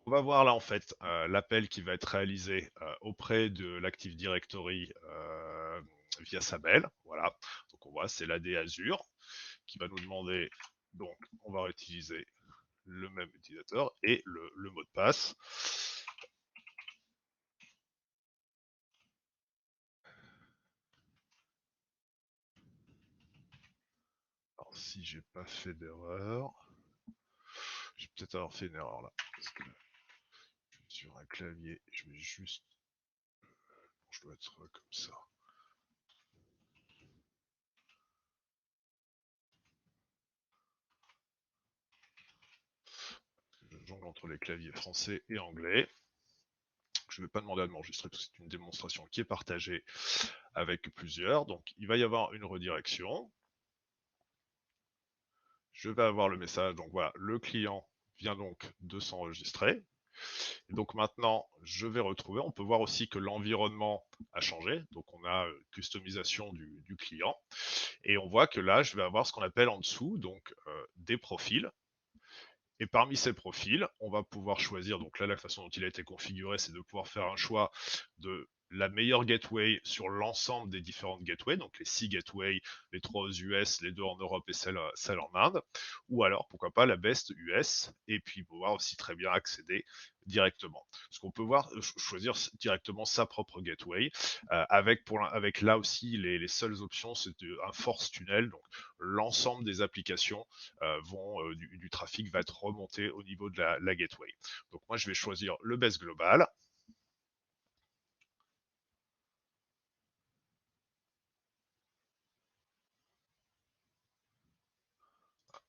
On va voir là en fait l'appel qui va être réalisé auprès de l'Active Directory via Sabel. Voilà, donc on voit c'est l'AD Azure qui va nous demander, donc on va réutiliser le même utilisateur et le mot de passe. Alors si j'ai pas fait d'erreur, j'ai peut-être avoir fait une erreur là. Parce que sur un clavier, je vais juste. Je dois être comme ça. Je jongle entre les claviers français et anglais. Je ne vais pas demander à m'enregistrer parce que c'est une démonstration qui est partagée avec plusieurs. Donc il va y avoir une redirection. Je vais avoir le message. Donc voilà, le client vient donc de s'enregistrer. Et donc maintenant, je vais retrouver. On peut voir aussi que l'environnement a changé. Donc on a customisation du client. Et on voit que là, je vais avoir ce qu'on appelle en dessous donc des profils. Et parmi ces profils, on va pouvoir choisir, donc là la façon dont il a été configuré, c'est de pouvoir faire un choix de la meilleure gateway sur l'ensemble des différentes gateways, donc les 6 gateways, les 3 aux US, les 2 en Europe et celle en Inde, ou alors pourquoi pas la best US, et puis pouvoir aussi très bien accéder directement. Parce qu'on peut voir, choisir directement sa propre gateway, avec là aussi les seules options, c'est un force tunnel, donc l'ensemble des applications du trafic va être remonté au niveau de la gateway. Donc moi, je vais choisir le best global.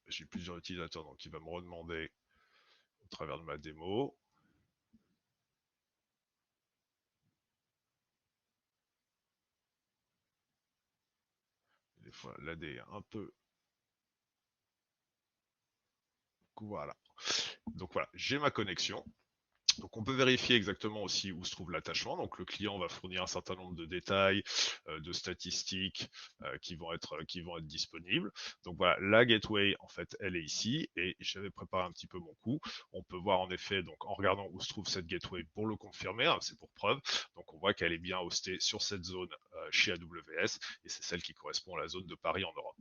J'ai plusieurs utilisateurs, donc il va me redemander au travers de ma démo. Des fois, l'AD est un peu. Voilà. Donc voilà, j'ai ma connexion. Donc on peut vérifier exactement aussi où se trouve l'attachement. Donc le client va fournir un certain nombre de détails, de statistiques qui vont être disponibles. Donc voilà, la gateway en fait elle est ici et j'avais préparé un petit peu mon coup. On peut voir en effet donc en regardant où se trouve cette gateway pour le confirmer, hein, c'est pour preuve. Donc on voit qu'elle est bien hostée sur cette zone chez AWS et c'est celle qui correspond à la zone de Paris en Europe.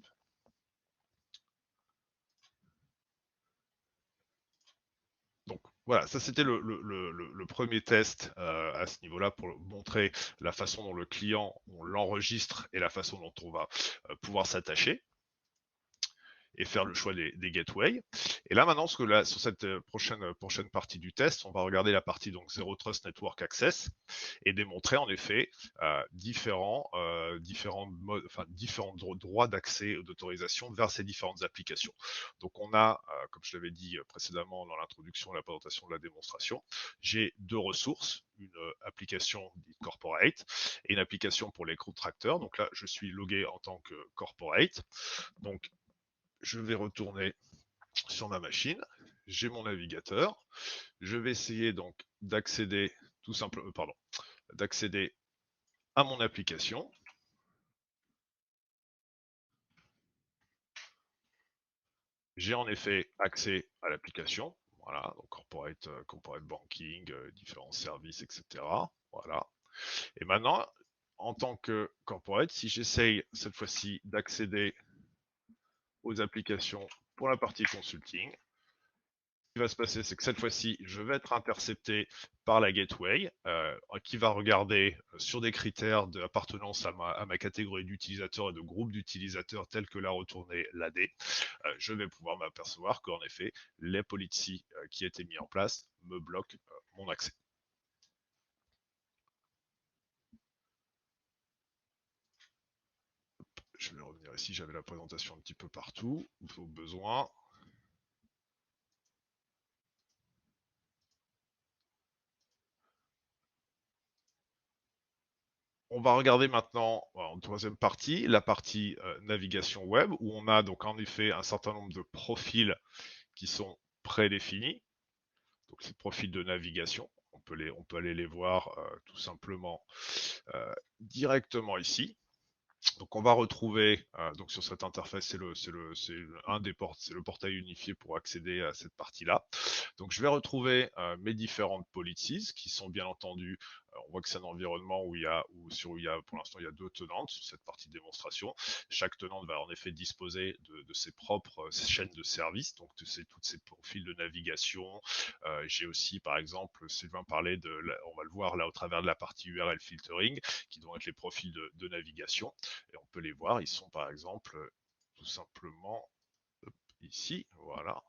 Donc voilà, ça c'était le premier test à ce niveau-là pour montrer la façon dont le client on l'enregistre et la façon dont on va pouvoir s'attacher et faire le choix des gateways. Et là maintenant, sur cette prochaine partie du test, on va regarder la partie donc Zero Trust Network Access et démontrer en effet différents droits d'accès ou d'autorisation vers ces différentes applications. Donc on a, comme je l'avais dit précédemment dans l'introduction et la présentation de la démonstration, j'ai deux ressources, une application dite corporate et une application pour les contracteurs. Donc là, je suis logué en tant que corporate. Donc je vais retourner sur ma machine, j'ai mon navigateur, je vais essayer donc d'accéder tout simplement, d'accéder à mon application. J'ai en effet accès à l'application, voilà, donc corporate banking, différents services, etc. Voilà. Et maintenant, en tant que corporate, si j'essaye cette fois-ci d'accéder aux applications pour la partie consulting, qui va se passer, c'est que cette fois-ci, je vais être intercepté par la gateway qui va regarder sur des critères d'appartenance à ma catégorie d'utilisateurs et de groupe d'utilisateurs tels que l'a retourné l'AD. Je vais pouvoir m'apercevoir qu'en effet, les policies qui étaient mis en place me bloquent mon accès. Je vais revenir ici, j'avais la présentation un petit peu partout, au besoin. On va regarder maintenant en troisième partie, la partie navigation web, où on a donc en effet un certain nombre de profils qui sont prédéfinis. Donc ces profils de navigation. On on peut aller les voir tout simplement directement ici. Donc on va retrouver donc sur cette interface, c'est le portail unifié pour accéder à cette partie-là. Donc je vais retrouver mes différentes policies qui sont bien entendu, on voit que c'est un environnement où il y a pour l'instant il y a 2 tenantes sur cette partie de démonstration. Chaque tenante va en effet disposer de ses propres chaînes de services, donc de toutes ces profils de navigation. J'ai aussi par exemple, Sylvain parlait on va le voir là au travers de la partie URL filtering, qui vont être les profils de navigation. Et on peut les voir, ils sont par exemple tout simplement ici, voilà.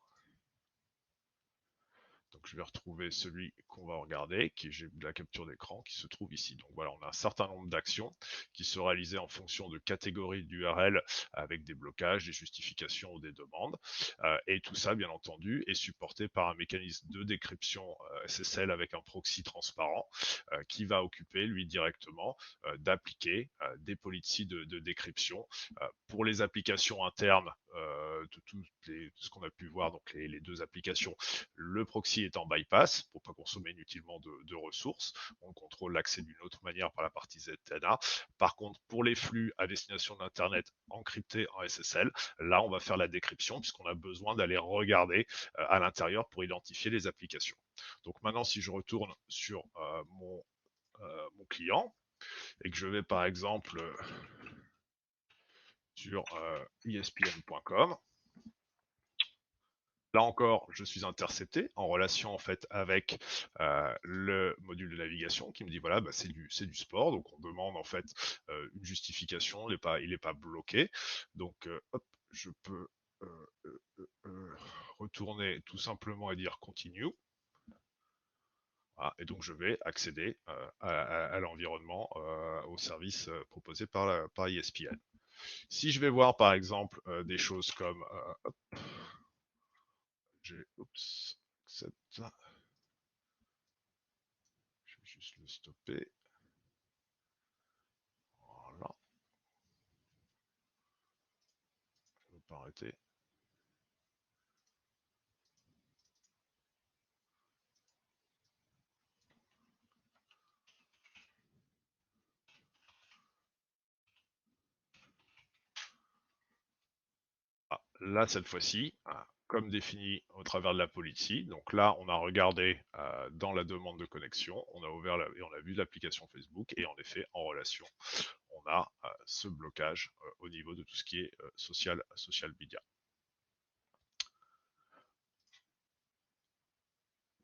Donc je vais retrouver celui qu'on va regarder, qui est de la capture d'écran, qui se trouve ici. Donc voilà, on a un certain nombre d'actions qui sont réalisées en fonction de catégories d'URL avec des blocages, des justifications ou des demandes. Et tout ça, bien entendu, est supporté par un mécanisme de décryption SSL avec un proxy transparent qui va occuper, lui, directement d'appliquer des policies de décryption pour les applications internes de tout ce qu'on a pu voir, donc les 2 applications. Le proxy est en bypass pour pas consommer inutilement de ressources. On contrôle l'accès d'une autre manière par la partie ZTNA. Par contre, pour les flux à destination d'Internet encryptés en SSL, là, on va faire la décryption puisqu'on a besoin d'aller regarder à l'intérieur pour identifier les applications. Donc maintenant, si je retourne sur mon client et que je vais par exemple sur espn.com, là encore, je suis intercepté en relation en fait avec le module de navigation qui me dit voilà, bah, c'est du sport, donc on demande en fait une justification, il est pas bloqué, donc hop, je peux retourner tout simplement et dire continue. Voilà, et donc je vais accéder à l'environnement, au service proposé par ESPN. Si je vais voir par exemple des choses comme hop, oups, je vais juste le stopper. Voilà. Je ne vais pas arrêter. Ah, là, cette fois-ci, comme défini au travers de la policy, donc là, on a regardé dans la demande de connexion, on a ouvert et on a vu l'application Facebook, et en effet, en relation, on a ce blocage au niveau de tout ce qui est social media.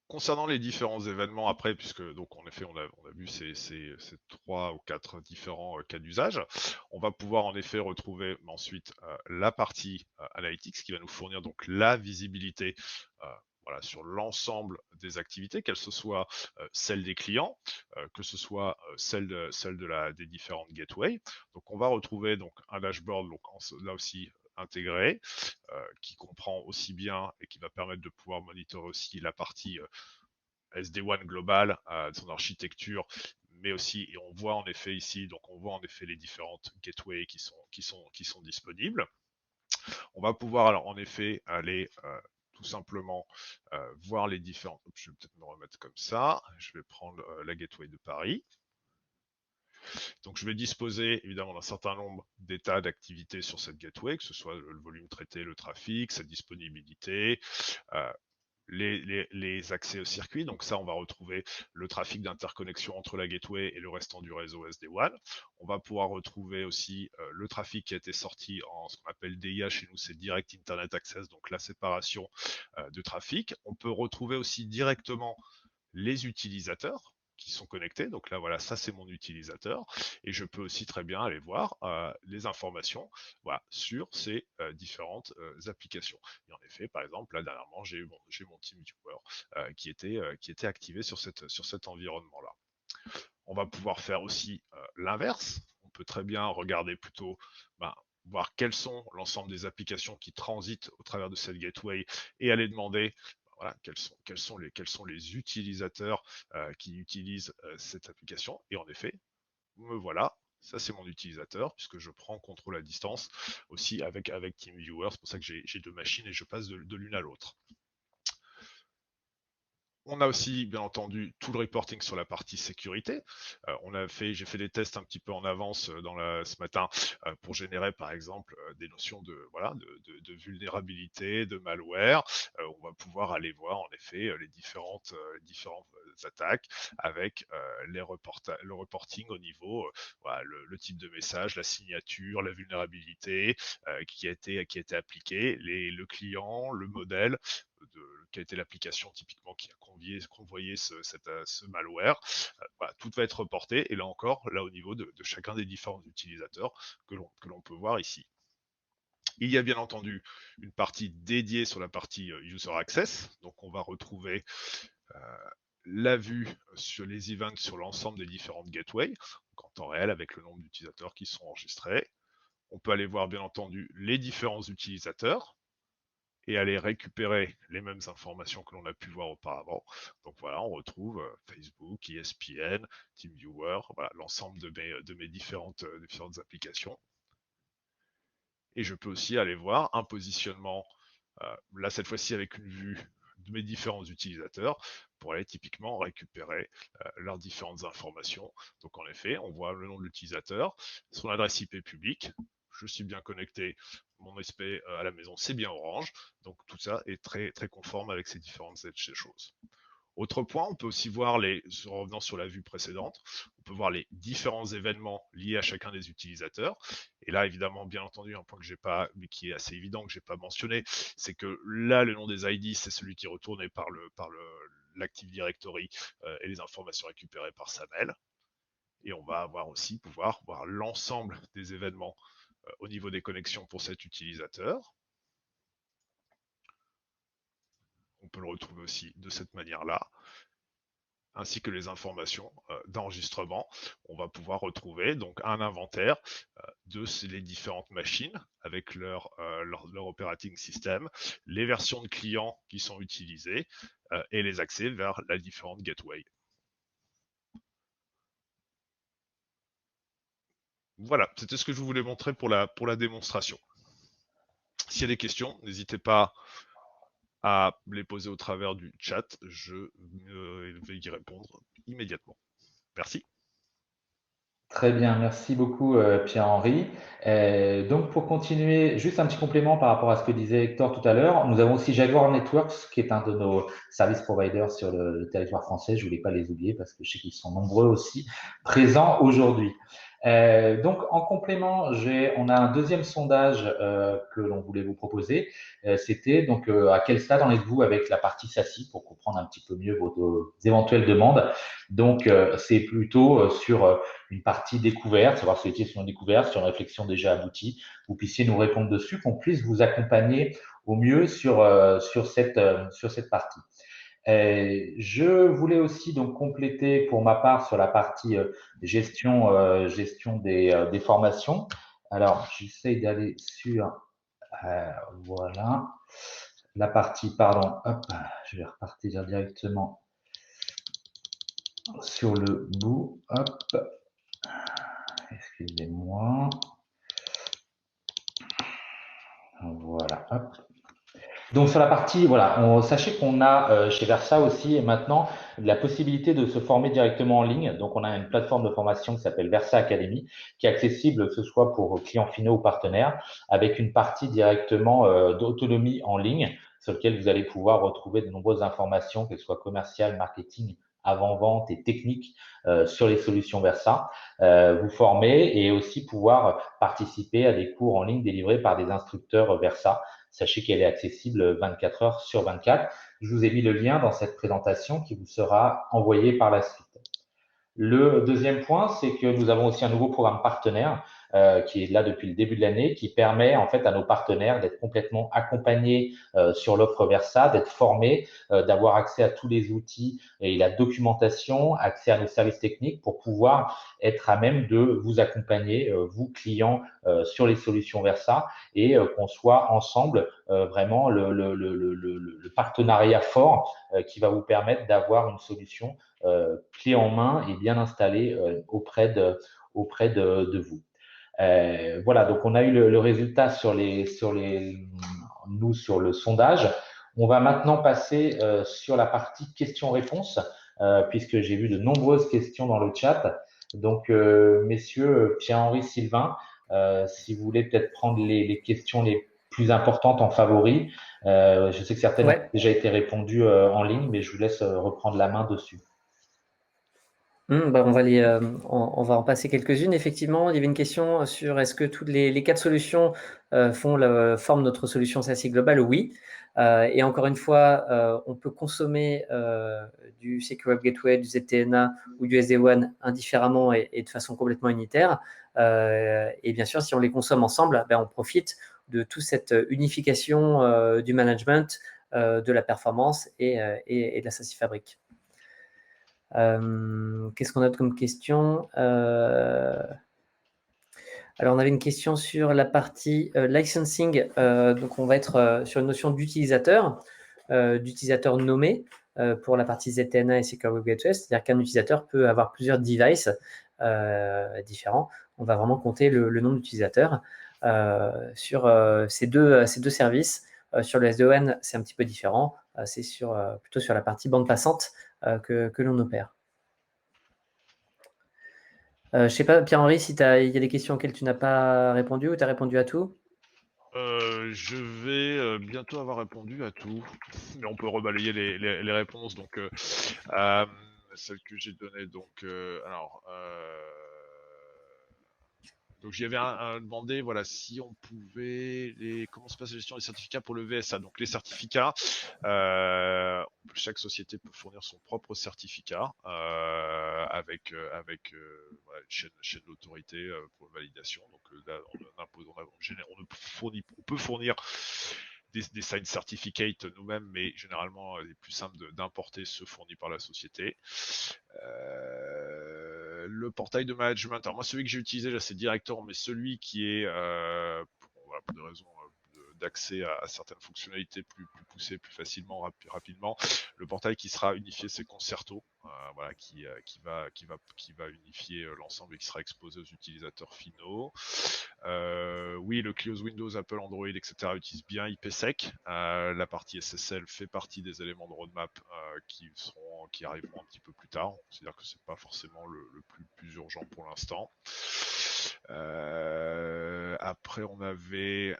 Concernant les différents événements après, puisque donc en effet on a vu ces 3 ou 4 différents cas d'usage, on va pouvoir en effet retrouver ensuite la partie analytics qui va nous fournir donc la visibilité voilà, sur l'ensemble des activités, qu'elles ce soit celles des clients, que ce soit celles des différentes gateways. Donc on va retrouver donc un dashboard, donc là aussi intégré, qui comprend aussi bien et qui va permettre de pouvoir monitorer aussi la partie SD-WAN global, de son architecture, mais aussi, et on voit en effet ici, donc on voit en effet les différentes gateways qui sont disponibles. On va pouvoir alors en effet aller tout simplement voir les différentes. Je vais peut-être me remettre comme ça. Je vais prendre la gateway de Paris. Donc je vais disposer évidemment d'un certain nombre d'états d'activité sur cette gateway, que ce soit le volume traité, le trafic, sa disponibilité, les accès au circuit. Donc ça, on va retrouver le trafic d'interconnexion entre la gateway et le restant du réseau SD-WAN. On va pouvoir retrouver aussi le trafic qui a été sorti en ce qu'on appelle DIA, chez nous c'est Direct Internet Access, donc la séparation de trafic. On peut retrouver aussi directement les utilisateurs qui sont connectés. Donc là, voilà, ça c'est mon utilisateur. Et je peux aussi très bien aller voir les informations voilà, sur ces différentes applications. Et en effet, par exemple, là dernièrement, j'ai mon TeamViewer qui était activé sur cet environnement-là. On va pouvoir faire aussi l'inverse. On peut très bien regarder plutôt voir quelles sont l'ensemble des applications qui transitent au travers de cette gateway et aller demander voilà, quels sont les utilisateurs qui utilisent cette application. Et en effet, me voilà, ça c'est mon utilisateur, puisque je prends contrôle à distance aussi avec TeamViewer. C'est pour ça que j'ai 2 machines et je passe de l'une à l'autre. On a aussi, bien entendu, tout le reporting sur la partie sécurité. J'ai fait des tests un petit peu en avance ce matin pour générer, par exemple, des notions de, voilà, de vulnérabilité, de malware. On va pouvoir aller voir, en effet, les différentes attaques avec le reporting au niveau, voilà, le type de message, la signature, la vulnérabilité qui a été appliquée, le client, le modèle, quelle était l'application typiquement qui a convoyé ce malware. Voilà, tout va être reporté, et là encore, là au niveau de chacun des différents utilisateurs que l'on peut voir ici. Il y a bien entendu une partie dédiée sur la partie User Access, donc on va retrouver la vue sur les events sur l'ensemble des différentes gateways, donc en temps réel avec le nombre d'utilisateurs qui sont enregistrés. On peut aller voir bien entendu les différents utilisateurs, et aller récupérer les mêmes informations que l'on a pu voir auparavant. Donc voilà, on retrouve Facebook, ESPN, TeamViewer, voilà, l'ensemble de mes différentes applications. Et je peux aussi aller voir un positionnement, là cette fois-ci avec une vue de mes différents utilisateurs, pour aller typiquement récupérer leurs différentes informations. Donc en effet, on voit le nom de l'utilisateur, son adresse IP publique, je suis bien connecté, mon SP à la maison c'est bien Orange, donc tout ça est très, très conforme avec ces différentes choses. Autre point, on peut aussi voir en revenant sur la vue précédente, on peut voir les différents événements liés à chacun des utilisateurs. Et là, évidemment, bien entendu, un point que j'ai pas, mais qui est assez évident que j'ai pas mentionné, c'est que là, le nom des ID, c'est celui qui est retourné par l'Active Directory et les informations récupérées par SAML. Et on va pouvoir voir l'ensemble des événements au niveau des connexions pour cet utilisateur. On peut le retrouver aussi de cette manière-là, ainsi que les informations d'enregistrement. On va pouvoir retrouver donc un inventaire de les différentes machines avec leur operating system, les versions de clients qui sont utilisées et les accès vers la différente gateway. Voilà, c'était ce que je voulais montrer pour la démonstration. S'il y a des questions, n'hésitez pas à les poser au travers du chat, je vais y répondre immédiatement. Merci. Très bien, merci beaucoup Pierre-Henri. Donc pour continuer, juste un petit complément par rapport à ce que disait Hector tout à l'heure, nous avons aussi Jaguar Networks qui est un de nos service providers sur le territoire français. Je voulais pas les oublier parce que je sais qu'ils sont nombreux aussi présents aujourd'hui. Donc en complément, on a un deuxième sondage que l'on voulait vous proposer. C'était donc à quel stade en êtes-vous avec la partie SASI pour comprendre un petit peu mieux vos éventuelles demandes. Donc c'est plutôt sur une partie découverte, savoir si les questions sont découvertes, sur une réflexion déjà aboutie, vous puissiez nous répondre dessus, qu'on puisse vous accompagner au mieux sur cette partie. Je voulais aussi donc compléter pour ma part sur la partie gestion des formations. Alors, j'essaie d'aller sur voilà la partie, pardon, hop, je vais repartir directement sur le bout, hop, excusez-moi, voilà, hop. Donc sur la partie, voilà, sachez qu'on a chez Versa aussi maintenant la possibilité de se former directement en ligne. Donc on a une plateforme de formation qui s'appelle Versa Academy, qui est accessible que ce soit pour clients finaux ou partenaires, avec une partie directement d'autonomie en ligne, sur lequel vous allez pouvoir retrouver de nombreuses informations, qu'elles soient commerciales, marketing, avant-vente et techniques sur les solutions Versa, vous former et aussi pouvoir participer à des cours en ligne délivrés par des instructeurs Versa. Sachez qu'elle est accessible 24 heures sur 24. Je vous ai mis le lien dans cette présentation qui vous sera envoyé par la suite. Le deuxième point, c'est que nous avons aussi un nouveau programme partenaire qui est là depuis le début de l'année, qui permet en fait à nos partenaires d'être complètement accompagnés sur l'offre Versa, d'être formés, d'avoir accès à tous les outils et la documentation, accès à nos services techniques pour pouvoir être à même de vous accompagner, vous clients, sur les solutions Versa et qu'on soit ensemble vraiment le partenariat fort qui va vous permettre d'avoir une solution clé en main et bien installée auprès de vous. Voilà, donc on a eu le résultat sur le sondage. On va maintenant passer sur la partie questions-réponses, puisque j'ai vu de nombreuses questions dans le chat. Donc, messieurs, Pierre-Henri, Sylvain, si vous voulez peut-être prendre les questions les plus importantes en favori. Je sais que certaines ont déjà été répondues en ligne, mais je vous laisse reprendre la main dessus. On va en passer quelques-unes. Effectivement, il y avait une question sur est-ce que toutes les 4 solutions forment notre solution SASI globale? Oui. Et encore une fois, on peut consommer du Secure Web Gateway, du ZTNA ou du SD-WAN indifféremment et de façon complètement unitaire. Et bien sûr, si on les consomme ensemble, on profite de toute cette unification du management, de la performance et de la SASI Fabric. Qu'est-ce qu'on a comme question? Alors, on avait une question sur la partie licensing. Donc, on va être sur une notion d'utilisateur nommé pour la partie ZTNA et Secure Web Gateway. C'est-à-dire qu'un utilisateur peut avoir plusieurs devices différents. On va vraiment compter le nombre d'utilisateurs sur ces deux services. Sur le SD-WAN, c'est un petit peu différent. C'est plutôt sur la partie bande passante que l'on opère. Je ne sais pas, Pierre-Henri, si il y a des questions auxquelles tu n'as pas répondu ou tu as répondu à tout? Je vais bientôt avoir répondu à tout, mais on peut rebalayer les réponses. Donc, celles que j'ai données. Donc, donc j'y avais demandé, voilà, si on pouvait comment se passe la gestion des certificats pour le VSA. Donc les certificats, chaque société peut fournir son propre certificat avec voilà, une chaîne d'autorité pour validation. Donc là, on peut fournir des signed certificates nous-mêmes, mais généralement, il est plus simple d'importer ceux fournis par la société. Le portail de management, alors moi celui que j'ai utilisé là c'est Director, mais celui qui est pour des raisons d'accès à certaines fonctionnalités plus poussées, plus facilement, rapidement. Le portail qui sera unifié, c'est Concerto, voilà, qui va unifier l'ensemble et qui sera exposé aux utilisateurs finaux. Oui, le Clios Windows, Apple, Android, etc. utilise bien IPsec. La partie SSL fait partie des éléments de roadmap qui arriveront un petit peu plus tard. On considère que c'est pas forcément le plus urgent pour l'instant. Après, on avait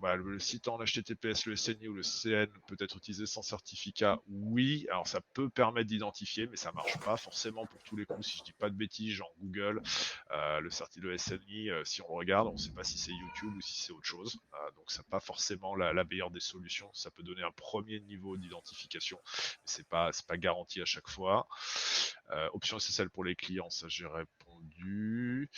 voilà, le site en HTTPS, le SNI ou le CN peut être utilisé sans certificat. Oui, alors ça peut permettre d'identifier, mais ça marche pas forcément pour tous les coups. Si je dis pas de bêtises, genre Google, le SNI, si on le regarde, on ne sait pas si c'est YouTube ou si c'est autre chose. Donc c'est pas forcément la meilleure des solutions. Ça peut donner un premier niveau d'identification, mais c'est pas garanti à chaque fois. Option SSL pour les clients, ça j'ai répondu.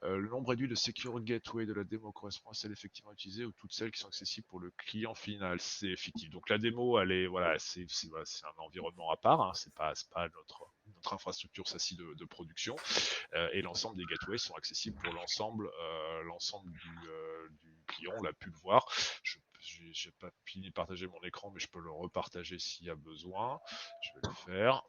Le nombre réduit de Secure Gateway de la démo correspond à celle effectivement utilisée ou toutes celles qui sont accessibles pour le client final. C'est effectif. Donc la démo, elle est voilà, c'est un environnement à part. Hein, c'est pas notre infrastructure SASI de production. Et l'ensemble des gateways sont accessibles pour l'ensemble du client. On l'a pu le voir. J'ai pas fini de partager mon écran, mais je peux le repartager s'il y a besoin. Je vais le faire.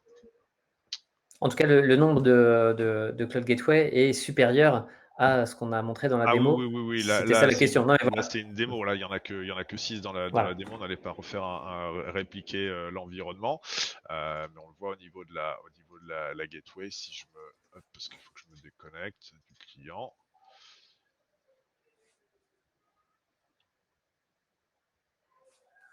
En tout cas, le nombre de Cloud Gateway est supérieur à ce qu'on a montré dans la démo. Oui. C'était ça la question. Là, c'est une démo. Là, il y en a que 6 dans la démo. On n'allait pas refaire répliquer l'environnement, mais on le voit au niveau de la gateway. Si je me, parce qu'il faut que je me déconnecte du client.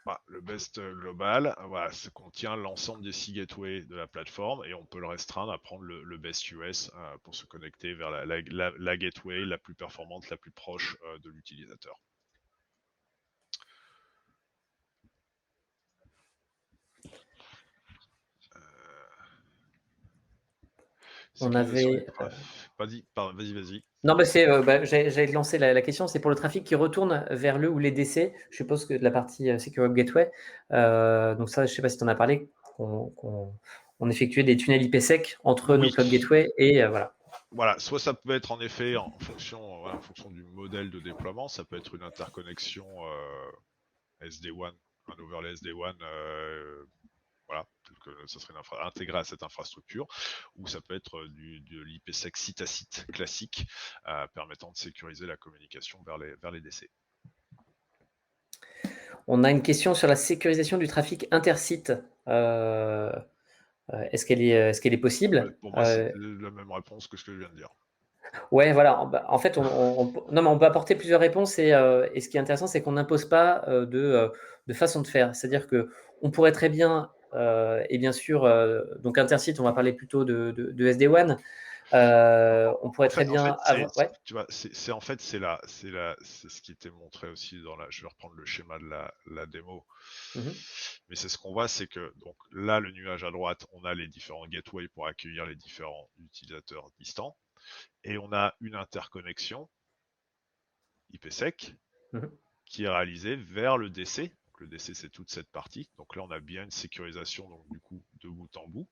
Voilà, le best global, voilà, ça contient l'ensemble des 6 gateways de la plateforme et on peut le restreindre à prendre le best US pour se connecter vers la gateway la plus performante, la plus proche de l'utilisateur. On avait. Vas-y. Non, j'allais lancer la question. C'est pour le trafic qui retourne vers le ou les DC. Je suppose que de la partie Secure Web Gateway. Donc ça, je ne sais pas si tu en as parlé. On effectuait des tunnels IPsec entre nos Cloud Gateway et voilà. Voilà, soit ça peut être en effet en fonction du modèle de déploiement, ça peut être une interconnexion SD-WAN, un overlay SD-WAN, voilà, que ça serait intégré à cette infrastructure, ou ça peut être de l'IPsec site à site classique, permettant de sécuriser la communication vers les DC. On a une question sur la sécurisation du trafic intersite. Est-ce qu'elle est possible? Pour moi, c'est la même réponse que ce que je viens de dire. Ouais, voilà. En fait, non, mais on peut apporter plusieurs réponses et ce qui est intéressant, c'est qu'on n'impose pas de façon de faire. C'est-à-dire qu'on pourrait très bien, et bien sûr, donc Intersite, on va parler plutôt de SD-WAN. On pourrait très bien avoir. Ouais. Tu vois, c'est ce qui était montré aussi dans la. Je vais reprendre le schéma de la démo. Mais c'est ce qu'on voit, c'est que donc là, le nuage à droite, on a les différents gateways pour accueillir les différents utilisateurs distants. Et on a une interconnexion IPsec qui est réalisée vers le DC. Donc le DC, c'est toute cette partie. Donc là, on a bien une sécurisation, donc du coup, de bout en bout,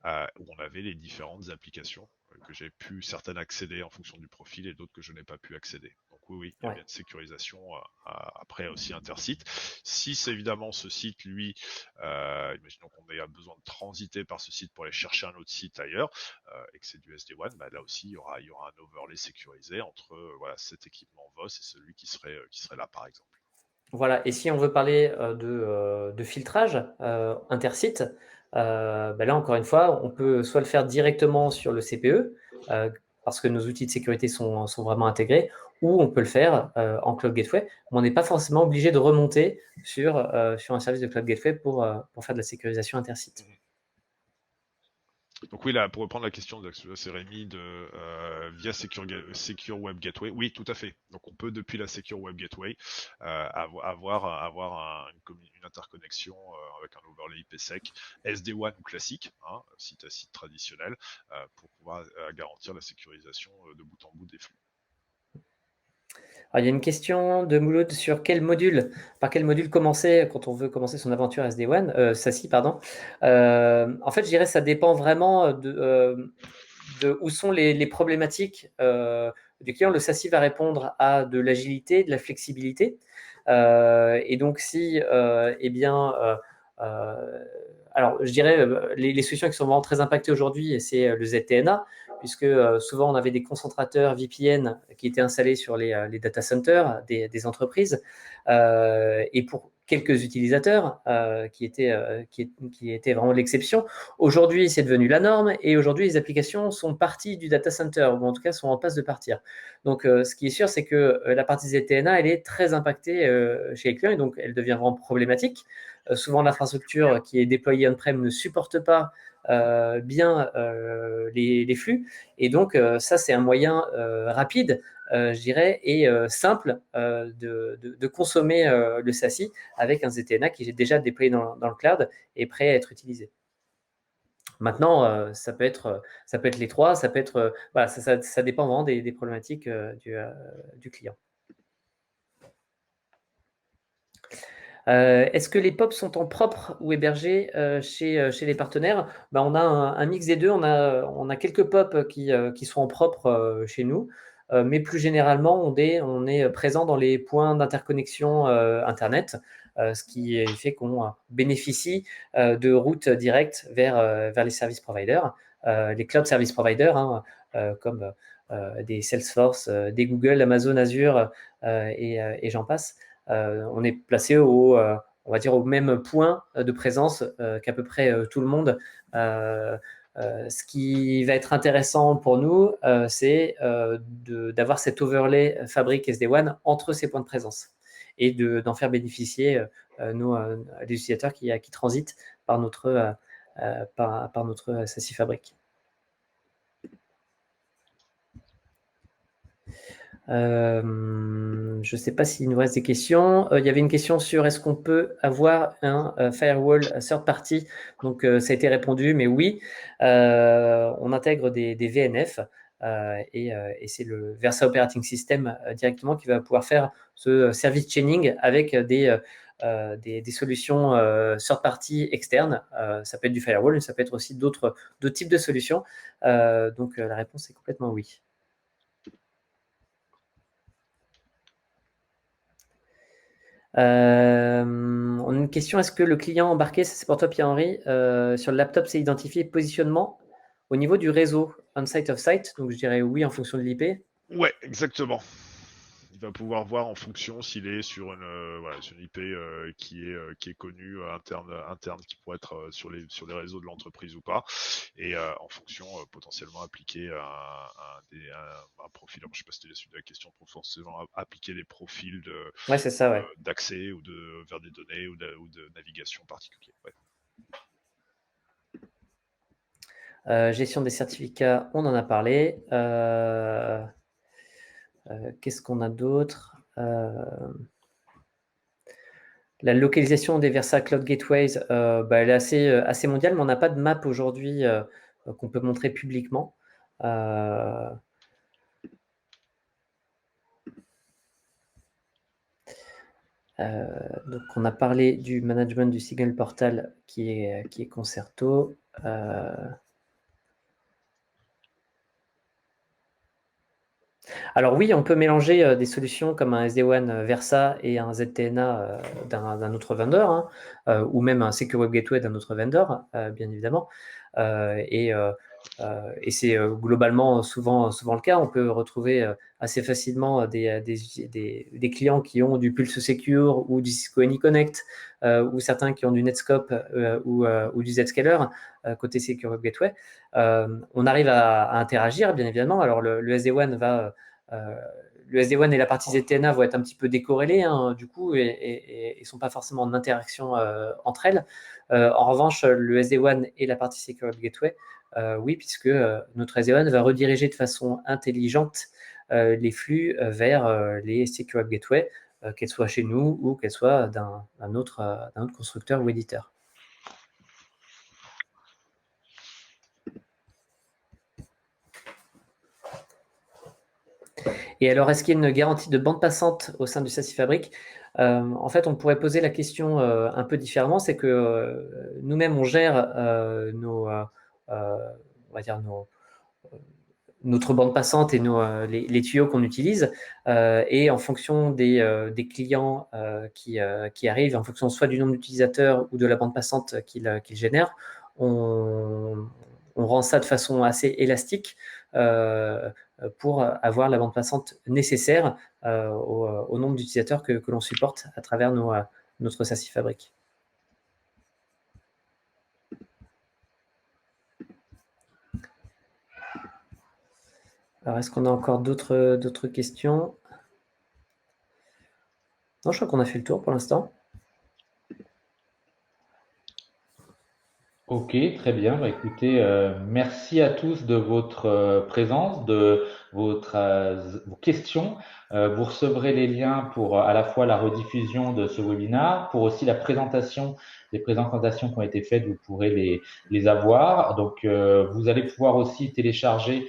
où on avait les différentes applications que j'ai pu certaines accéder en fonction du profil et d'autres que je n'ai pas pu accéder. Donc oui, il y a bien une sécurisation après aussi intersite. Si c'est évidemment ce site, lui, imaginons qu'on ait besoin de transiter par ce site pour aller chercher un autre site ailleurs et que c'est du SD-WAN, bah là aussi il y aura un overlay sécurisé entre voilà, cet équipement VOS et celui qui serait là par exemple. Voilà, et si on veut parler de filtrage intersite, ben là encore une fois, on peut soit le faire directement sur le CPE, parce que nos outils de sécurité sont vraiment intégrés, ou on peut le faire en Cloud Gateway, mais on n'est pas forcément obligé de remonter sur un service de Cloud Gateway pour faire de la sécurisation intersite. Donc oui, là, pour reprendre la question de c'est Rémi via Secure Web Gateway, oui, tout à fait. Donc on peut depuis la Secure Web Gateway avoir une interconnexion avec un overlay IPsec SD-WAN ou classique, site à site traditionnel, pour pouvoir garantir la sécurisation de bout en bout des flux. Alors, il y a une question de Mouloud sur par quel module commencer quand on veut commencer son aventure SD-WAN, SASI, pardon. En fait, je dirais que ça dépend vraiment de où sont les problématiques du client. Le SASI va répondre à de l'agilité, de la flexibilité. Et donc, si, alors, je dirais, les solutions qui sont vraiment très impactées aujourd'hui, c'est le ZTNA, puisque souvent on avait des concentrateurs VPN qui étaient installés sur les data centers des entreprises, et pour quelques utilisateurs qui étaient vraiment l'exception. Aujourd'hui, c'est devenu la norme, et aujourd'hui, les applications sont parties du data center, ou en tout cas sont en passe de partir. Donc, ce qui est sûr, c'est que la partie ZTNA, elle est très impactée chez les clients, et donc elle devient vraiment problématique. Souvent, l'infrastructure qui est déployée on-prem ne supporte pas bien les flux. Et donc, ça, c'est un moyen rapide, je dirais, et simple de consommer le SASI avec un ZTNA qui est déjà déployé dans le cloud et prêt à être utilisé. Maintenant, ça peut être les trois, ça peut être, voilà, ça dépend vraiment des problématiques du client. Est-ce que les POP sont en propre ou hébergés chez les partenaires? On a un mix des deux. On a quelques POP qui sont en propre chez nous, mais plus généralement, on est présent dans les points d'interconnexion Internet, ce qui fait qu'on bénéficie de routes directes vers les service providers, les cloud service providers, comme des Salesforce, des Google, Amazon, Azure et j'en passe. On est placé on va dire au même point de présence qu'à peu près tout le monde. Ce qui va être intéressant pour nous, c'est d'avoir cet overlay Fabric SD-WAN entre ces points de présence et d'en faire bénéficier les utilisateurs qui transitent par notre SASI Fabric. Je ne sais pas s'il nous reste des questions. Il y avait une question sur est-ce qu'on peut avoir un firewall third party. Donc, ça a été répondu, mais oui, on intègre des VNF et c'est le Versa Operating System directement qui va pouvoir faire ce service chaining avec des solutions third party externes. Ça peut être du firewall, mais ça peut être aussi d'autres types de solutions. Donc, la réponse est complètement oui. On a une question, est-ce que le client embarqué, c'est pour toi Pierre-Henri, sur le laptop, c'est identifié positionnement au niveau du réseau on-site, off-site? Donc je dirais oui en fonction de l'IP. Ouais, exactement. il va pouvoir voir en fonction s'il est sur sur une IP qui est connue interne qui pourrait être sur les réseaux de l'entreprise ou pas, et en fonction potentiellement appliquer un profil. Alors, je sais pas si c'était la suite de la question, pour forcément appliquer des profils Ouais, c'est ça, ouais. d'accès ou vers des données ou de navigation particuliers. Ouais. Gestion des certificats, on en a parlé. Qu'est-ce qu'on a d'autre? La localisation des Versa Cloud Gateways, elle est assez mondiale, mais on n'a pas de map aujourd'hui qu'on peut montrer publiquement. Donc, on a parlé du management du Signal Portal qui est Concerto. Alors oui, on peut mélanger des solutions comme un SD-WAN Versa et un ZTNA d'un autre vendeur, hein, ou même un Secure Web Gateway d'un autre vendeur, bien évidemment. Et c'est globalement souvent le cas. On peut retrouver assez facilement des clients qui ont du Pulse Secure ou du Cisco AnyConnect, ou certains qui ont du Netscope ou du Zscaler côté Secure Web Gateway. On arrive à interagir, bien évidemment. Alors le SD-WAN le SD-WAN et la partie ZTNA vont être un petit peu décorrélés, hein, du coup, et ne sont pas forcément en interaction entre elles. En revanche, le SD-WAN et la partie Secure Web Gateway, oui, puisque notre SD-WAN va rediriger de façon intelligente les flux vers les Secure Web Gateway, qu'elles soient chez nous ou qu'elles soient d'un autre constructeur ou éditeur. Et alors, est-ce qu'il y a une garantie de bande passante au sein du SASI Fabric? En fait, on pourrait poser la question un peu différemment, c'est que nous-mêmes, on gère notre bande passante et les tuyaux qu'on utilise, et en fonction des clients qui arrivent, en fonction soit du nombre d'utilisateurs ou de la bande passante qu'ils génèrent, on rend ça de façon assez élastique pour avoir la bande passante nécessaire au nombre d'utilisateurs que l'on supporte à travers notre SASI Fabric. Alors, est-ce qu'on a encore d'autres questions? Non, je crois qu'on a fait le tour pour l'instant. Ok, très bien. Bah, écoutez, merci à tous de votre présence, de vos questions. Vous recevrez les liens pour à la fois la rediffusion de ce webinaire, pour aussi la présentation, les présentations qui ont été faites, vous pourrez les avoir. Donc, vous allez pouvoir aussi télécharger,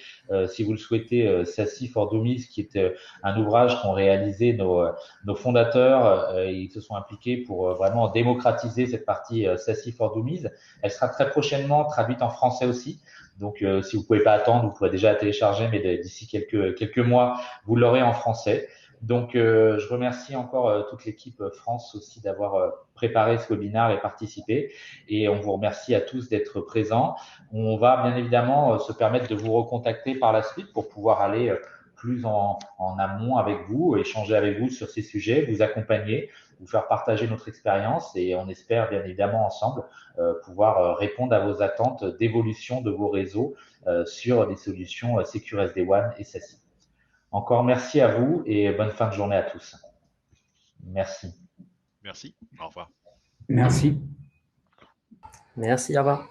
si vous le souhaitez, SASI for Dummies, qui est un ouvrage qu'ont réalisé nos fondateurs. Ils se sont impliqués pour vraiment démocratiser cette partie SASI for Dummies. Elle sera très prochainement traduite en français aussi. Donc, si vous pouvez pas attendre, vous pouvez déjà la télécharger, mais d'ici quelques mois, vous l'aurez en français. Donc, je remercie encore toute l'équipe France aussi d'avoir préparé ce webinaire et participé. Et on vous remercie à tous d'être présents. On va bien évidemment se permettre de vous recontacter par la suite pour pouvoir aller plus en amont avec vous, échanger avec vous sur ces sujets, vous accompagner, vous faire partager notre expérience et on espère bien évidemment ensemble pouvoir répondre à vos attentes d'évolution de vos réseaux sur des solutions Secure SD-WAN et SASI. Encore merci à vous et bonne fin de journée à tous. Merci. Merci. Au revoir. Merci. Merci, au revoir.